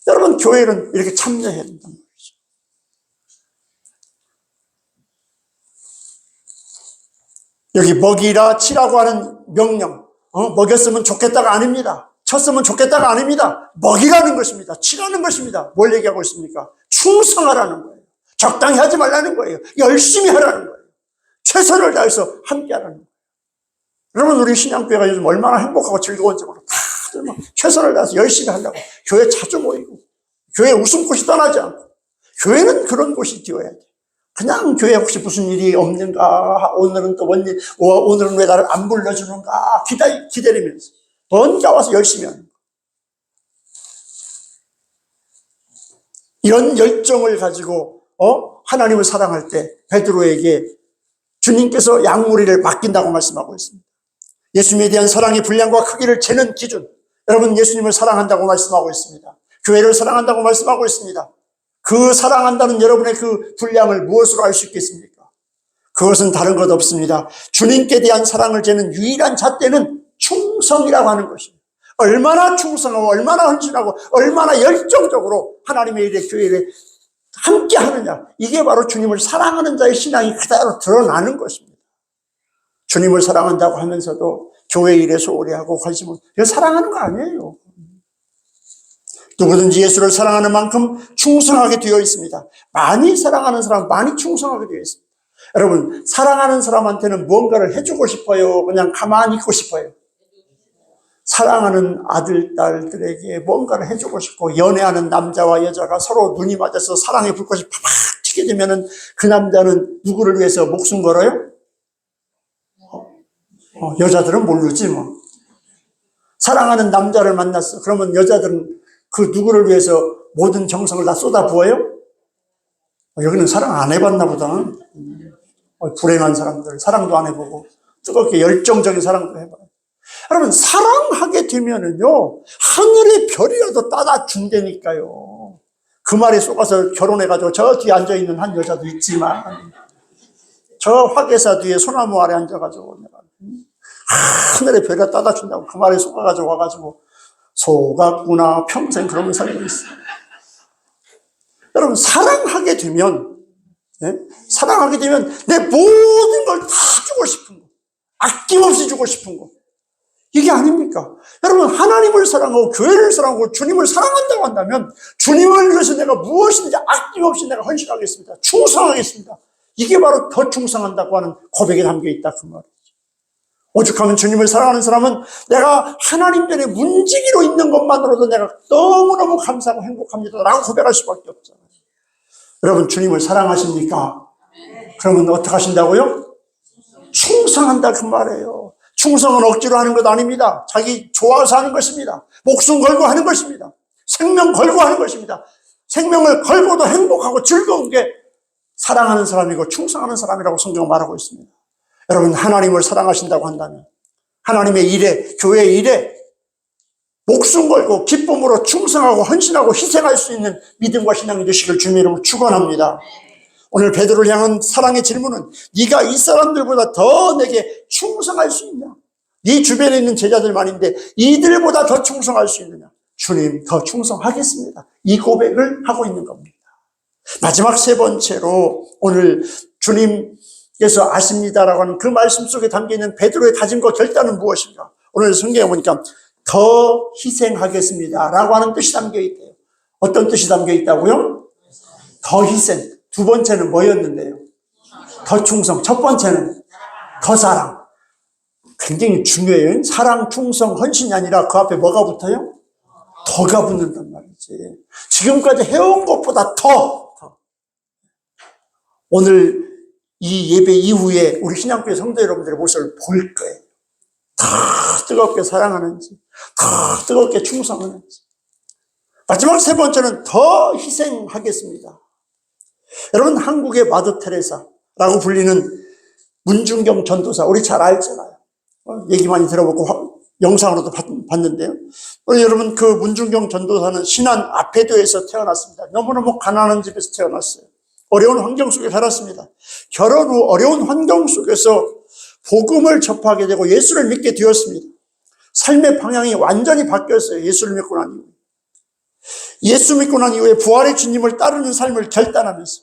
여러분, 교회는 이렇게 참여해야 된단 말이죠. 여기 먹이라 치라고 하는 명령, 먹였으면 좋겠다가 아닙니다. 쳤으면 좋겠다가 아닙니다. 먹이라는 것입니다. 치라는 것입니다. 뭘 얘기하고 있습니까? 충성하라는 거예요. 적당히 하지 말라는 거예요. 열심히 하라는 거예요. 최선을 다해서 함께 하라는 거예요. 여러분, 우리 신앙교회가 요즘 얼마나 행복하고 즐거운지 몰라. 다들 막 최선을 다해서 열심히 하려고 교회 자주 모이고, 교회 웃음꽃이 떠나지 않고, 교회는 그런 곳이 되어야 돼. 그냥 교회 혹시 무슨 일이 없는가, 오늘은 또 뭔 일, 오늘은 왜 나를 안 불러주는가 기다리면서 뭔가 와서 열심히 하는 거. 이런 열정을 가지고 하나님을 사랑할 때 베드로에게 주님께서 양무리를 맡긴다고 말씀하고 있습니다. 예수님에 대한 사랑의 분량과 크기를 재는 기준, 여러분, 예수님을 사랑한다고 말씀하고 있습니다. 교회를 사랑한다고 말씀하고 있습니다. 그 사랑한다는 여러분의 그 분량을 무엇으로 알 수 있겠습니까? 그것은 다른 것 없습니다. 주님께 대한 사랑을 재는 유일한 잣대는 충성이라고 하는 것입니다. 얼마나 충성하고 얼마나 헌신하고 얼마나 열정적으로 하나님의 일에 교회 일에 함께 하느냐, 이게 바로 주님을 사랑하는 자의 신앙이 그대로 드러나는 것입니다. 주님을 사랑한다고 하면서도 교회 일에 소홀히 하고 관심을, 이거 사랑하는 거 아니에요. 누구든지 예수를 사랑하는 만큼 충성하게 되어 있습니다. 많이 사랑하는 사람, 많이 충성하게 되어 있습니다. 여러분, 사랑하는 사람한테는 무언가를 해주고 싶어요? 그냥 가만히 있고 싶어요? 사랑하는 아들, 딸들에게 뭔가를 해주고 싶고, 연애하는 남자와 여자가 서로 눈이 맞아서 사랑의 불꽃이 팍팍 튀게 되면은 그 남자는 누구를 위해서 목숨 걸어요? 여자들은 모르지 뭐. 사랑하는 남자를 만났어. 그러면 여자들은 그 누구를 위해서 모든 정성을 다 쏟아부어요? 여기는 사랑 안 해봤나 보다. 불행한 사람들, 사랑도 안 해보고 뜨겁게 열정적인 사랑도 해봐요. 여러분, 사랑하게 되면은요, 하늘의 별이라도 따다 준다니까요. 그 말에 속아서 결혼해가지고 저 뒤에 앉아있는 한 여자도 있지만, 저 화개사 뒤에 소나무 아래 앉아가지고 내가 하늘의 별이라도 따다 준다고 그 말에 속아가지고 와가지고 속았구나 평생 그러면 살고 있어요. 여러분, 사랑하게 되면 내 모든 걸 다 주고 싶은 거, 아낌없이 주고 싶은 거, 이게 아닙니까? 여러분, 하나님을 사랑하고 교회를 사랑하고 주님을 사랑한다고 한다면 주님을 위해서 내가 무엇인지 아낌없이 내가 헌신하겠습니다. 충성하겠습니다. 이게 바로 더 충성한다고 하는 고백에 담겨 있다 그 말이죠. 오죽하면 주님을 사랑하는 사람은 내가 하나님 전에 문지기로 있는 것만으로도 내가 너무너무 감사하고 행복합니다 라고 고백할 수밖에 없잖아요. 여러분, 주님을 사랑하십니까? 그러면 어떻게 하신다고요? 충성한다 그 말이에요. 충성은 억지로 하는 것 아닙니다. 자기 좋아서 하는 것입니다. 목숨 걸고 하는 것입니다. 생명 걸고 하는 것입니다. 생명을 걸고도 행복하고 즐거운 게 사랑하는 사람이고 충성하는 사람이라고 성경은 말하고 있습니다. 여러분, 하나님을 사랑하신다고 한다면 하나님의 일에, 교회의 일에 목숨 걸고 기쁨으로 충성하고 헌신하고 희생할 수 있는 믿음과 신앙이 되시길 주님의 이름으로 축원합니다. 오늘 베드로를 향한 사랑의 질문은 네가 이 사람들보다 더 내게 충성할 수 있냐? 네 주변에 있는 제자들만인데 이들보다 더 충성할 수 있느냐? 주님, 더 충성하겠습니다. 이 고백을 하고 있는 겁니다. 마지막 세 번째로 오늘 주님께서 아십니다라고 하는 그 말씀 속에 담겨있는 베드로의 다짐과 결단은 무엇인가? 오늘 성경에 보니까 더 희생하겠습니다라고 하는 뜻이 담겨있대요. 어떤 뜻이 담겨있다고요? 더 희생. 두 번째는 뭐였는데요? 더 충성. 첫 번째는 더 사랑. 굉장히 중요해요. 사랑, 충성, 헌신이 아니라 그 앞에 뭐가 붙어요? 더가 붙는단 말이지. 지금까지 해온 것보다 더. 오늘 이 예배 이후에 우리 신앙교회 성도 여러분들의 모습을 볼 거예요. 더 뜨겁게 사랑하는지, 더 뜨겁게 충성하는지. 마지막 세 번째는 더 희생하겠습니다. 여러분, 한국의 마더 테레사라고 불리는 문중경 전도사, 우리 잘 알잖아요. 얘기 많이 들어보고 영상으로도 봤는데요. 여러분, 그 문중경 전도사는 신안 아페도에서 태어났습니다. 너무너무 가난한 집에서 태어났어요. 어려운 환경 속에 살았습니다. 결혼 후 어려운 환경 속에서 복음을 접하게 되고 예수를 믿게 되었습니다. 삶의 방향이 완전히 바뀌었어요. 예수를 믿고 난 이후에. 예수 믿고 난 이후에 부활의 주님을 따르는 삶을 결단하면서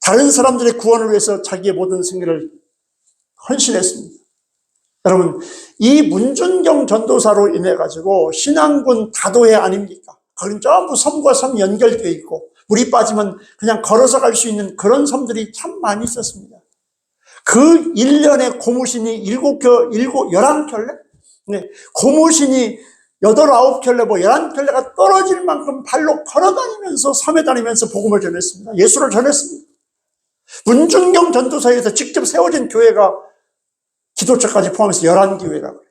다른 사람들의 구원을 위해서 자기의 모든 생애를 헌신했습니다. 여러분, 이 문준경 전도사로 인해 가지고 신앙군 다도해 아닙니까? 거긴 전부 섬과 섬 연결되어 있고 물이 빠지면 그냥 걸어서 갈 수 있는 그런 섬들이 참 많이 있었습니다. 그 1년에 고무신이 11켤레? 네, 고무신이 8, 9켤레, 11켤레가 떨어질 만큼 발로 걸어다니면서 섬에 다니면서 복음을 전했습니다. 예수를 전했습니다. 문준경 전도사에서 직접 세워진 교회가 기도처까지 포함해서 11교회라고 해요.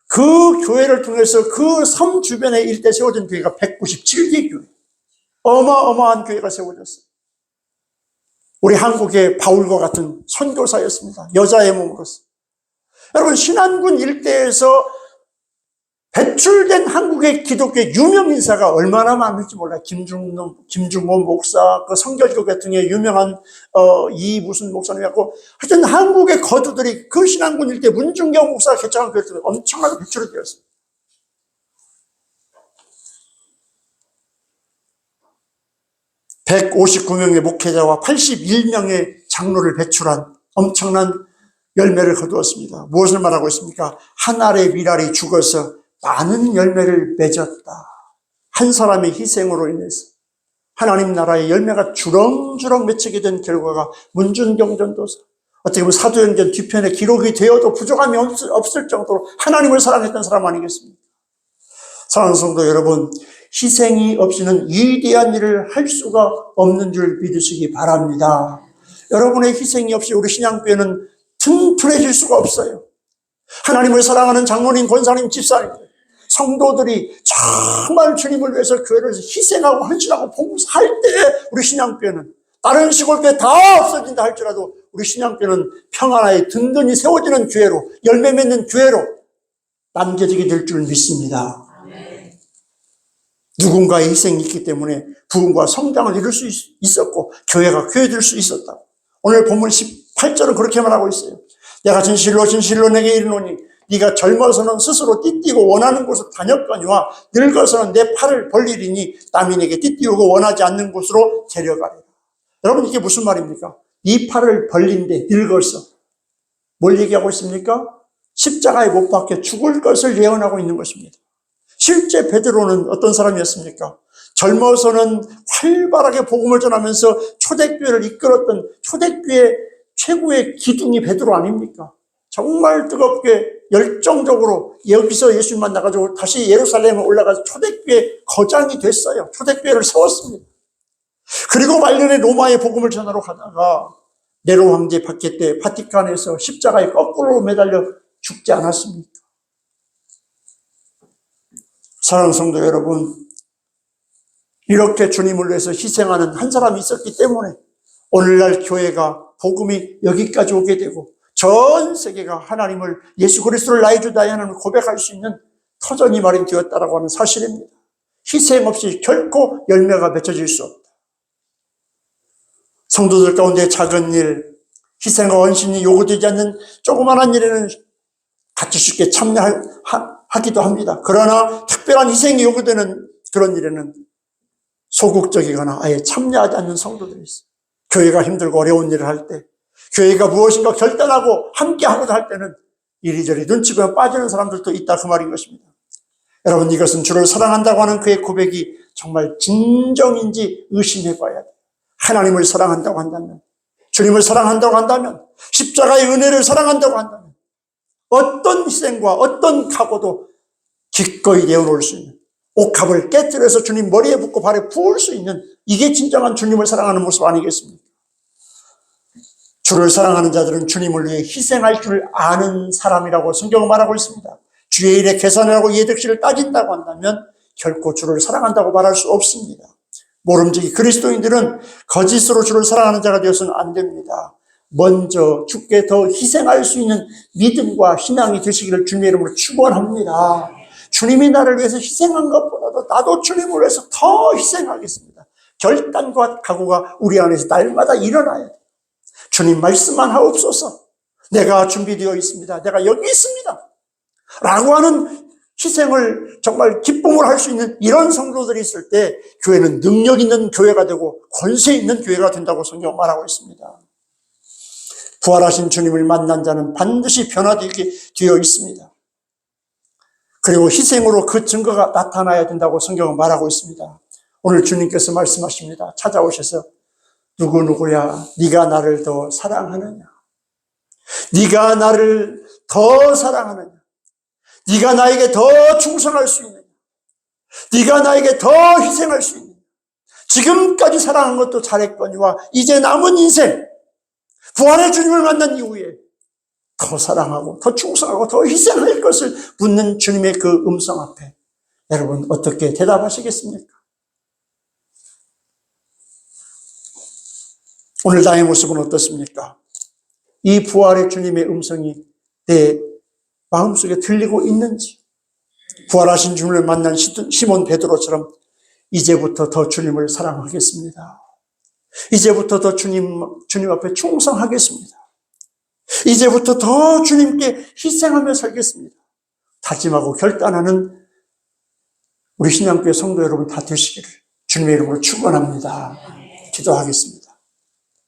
그 교회를 통해서 그 섬 주변에 일대 세워진 교회가 197개 교회. 어마어마한 교회가 세워졌어요. 우리 한국의 바울과 같은 선교사였습니다. 여자의 몸으로서. 여러분, 신안군 일대에서 배출된 한국의 기독교의 유명 인사가 얼마나 많을지 몰라요. 김중모 목사, 그 성결교회 등의 유명한 이 무슨 목사님이었고, 하여튼 한국의 거두들이 그 신안군 일대 문준경 목사가 개척한 교회들이 엄청나게 배출이 되었습니다. (159명의) 목회자와 (81명의) 장로를 배출한 엄청난 열매를 거두었습니다. 무엇을 말하고 있습니까? 한 알의 밀알이 죽어서 많은 열매를 맺었다. 한 사람의 희생으로 인해서 하나님 나라의 열매가 주렁주렁 맺히게 된 결과가 문준경 전도사. 어떻게 보면 사도행전 뒤편에 기록이 되어도 부족함이 없을 정도로 하나님을 사랑했던 사람 아니겠습니까? 사랑하는 성도 여러분, 희생이 없이는 위대한 일을 할 수가 없는 줄 믿으시기 바랍니다. 여러분의 희생이 없이 우리 신앙교회는 튼튼해질 수가 없어요. 하나님을 사랑하는 장로님, 권사님, 집사님들, 성도들이 정말 주님을 위해서 교회를 희생하고 헌신하고 봉사할 때 우리 신앙교회는 다른 시골교회 다 없어진다 할지라도 우리 신앙교회는 평안하에 든든히 세워지는 교회로, 열매 맺는 교회로 남겨지게 될 줄 믿습니다. 누군가의 희생이 있기 때문에 부흥과 성장을 이룰 수 있었고 교회가 교회될 수 있었다. 오늘 본문 18절은 그렇게 말하고 있어요. 내가 진실로 진실로 내게 이르노니 네가 젊어서는 스스로 띠띠고 원하는 곳으로 다녔거니와 늙어서는 내 팔을 벌리리니 남이 내게 띠띠우고 원하지 않는 곳으로 데려가리라. 여러분, 이게 무슨 말입니까? 이 팔을 벌린데 늙어서 뭘 얘기하고 있습니까? 십자가에 못 박혀 죽을 것을 예언하고 있는 것입니다. 실제 베드로는 어떤 사람이었습니까? 젊어서는 활발하게 복음을 전하면서 초대교회를 이끌었던 초대교회 최고의 기둥이 베드로 아닙니까? 정말 뜨겁게 열정적으로 여기서 예수님 만나가지고 다시 예루살렘에 올라가서 초대교회 거장이 됐어요. 초대교회를 세웠습니다. 그리고 말년에 로마의 복음을 전하러 가다가 네로 황제 박해 때 바티칸에서 십자가에 거꾸로 매달려 죽지 않았습니까? 사랑하는 성도 여러분, 이렇게 주님을 위해서 희생하는 한 사람이 있었기 때문에 오늘날 교회가 복음이 여기까지 오게 되고 전 세계가 하나님을, 예수 그리스도를 나의 주 나의 하나님을 고백할 수 있는 터전이 마련되었다라고 하는 사실입니다. 희생 없이 결코 열매가 맺혀질 수 없다. 성도들 가운데 작은 일, 희생과 헌신이 요구되지 않는 조그마한 일에는 같이 쉽게 참여하기도 합니다. 그러나 특별한 희생이 요구되는 그런 일에는 소극적이거나 아예 참여하지 않는 성도들이 있어요. 교회가 힘들고 어려운 일을 할 때, 교회가 무엇인가 결단하고 함께하고자 할 때는 이리저리 눈치 보며 빠지는 사람들도 있다, 그 말인 것입니다. 여러분, 이것은 주를 사랑한다고 하는 그의 고백이 정말 진정인지 의심해 봐야 돼요. 하나님을 사랑한다고 한다면, 주님을 사랑한다고 한다면, 십자가의 은혜를 사랑한다고 한다면 어떤 희생과 어떤 각오도 기꺼이 내어놓을 수 있는, 옥합을 깨뜨려서 주님 머리에 붓고 발에 부을 수 있는, 이게 진정한 주님을 사랑하는 모습 아니겠습니까? 주를 사랑하는 자들은 주님을 위해 희생할 줄 아는 사람이라고 성경은 말하고 있습니다. 주의 일에 계산을 하고 이해득실을 따진다고 한다면 결코 주를 사랑한다고 말할 수 없습니다. 모름지기 그리스도인들은 거짓으로 주를 사랑하는 자가 되어서는 안 됩니다. 먼저 주께 더 희생할 수 있는 믿음과 신앙이 되시기를 주님의 이름으로 축원합니다. 주님이 나를 위해서 희생한 것보다도 나도 주님을 위해서 더 희생하겠습니다. 결단과 각오가 우리 안에서 날마다 일어나야 돼요. 주님 말씀만 하옵소서. 내가 준비되어 있습니다. 내가 여기 있습니다. 라고 하는 희생을 정말 기쁨으로 할 수 있는 이런 성도들이 있을 때 교회는 능력 있는 교회가 되고 권세 있는 교회가 된다고 성경 말하고 있습니다. 부활하신 주님을 만난 자는 반드시 변화되게 되어 있습니다. 그리고 희생으로 그 증거가 나타나야 된다고 성경은 말하고 있습니다. 오늘 주님께서 말씀하십니다. 찾아오셔서 누구누구야, 네가 나를 더 사랑하느냐? 네가 나를 더 사랑하느냐? 네가 나에게 더 충성할 수 있느냐? 네가 나에게 더 희생할 수 있느냐? 지금까지 사랑한 것도 잘했거니와 이제 남은 인생, 부활의 주님을 만난 이후에 더 사랑하고 더 충성하고 더 희생할 것을 묻는 주님의 그 음성 앞에 여러분 어떻게 대답하시겠습니까? 오늘 나의 모습은 어떻습니까? 이 부활의 주님의 음성이 내 마음속에 들리고 있는지, 부활하신 주님을 만난 시몬 베드로처럼 이제부터 더 주님을 사랑하겠습니다. 이제부터 더 주님 앞에 충성하겠습니다. 이제부터 더 주님께 희생하며 살겠습니다. 다짐하고 결단하는 우리 신앙교회 성도 여러분 다 되시기를 주님의 이름으로 축원합니다. 기도하겠습니다.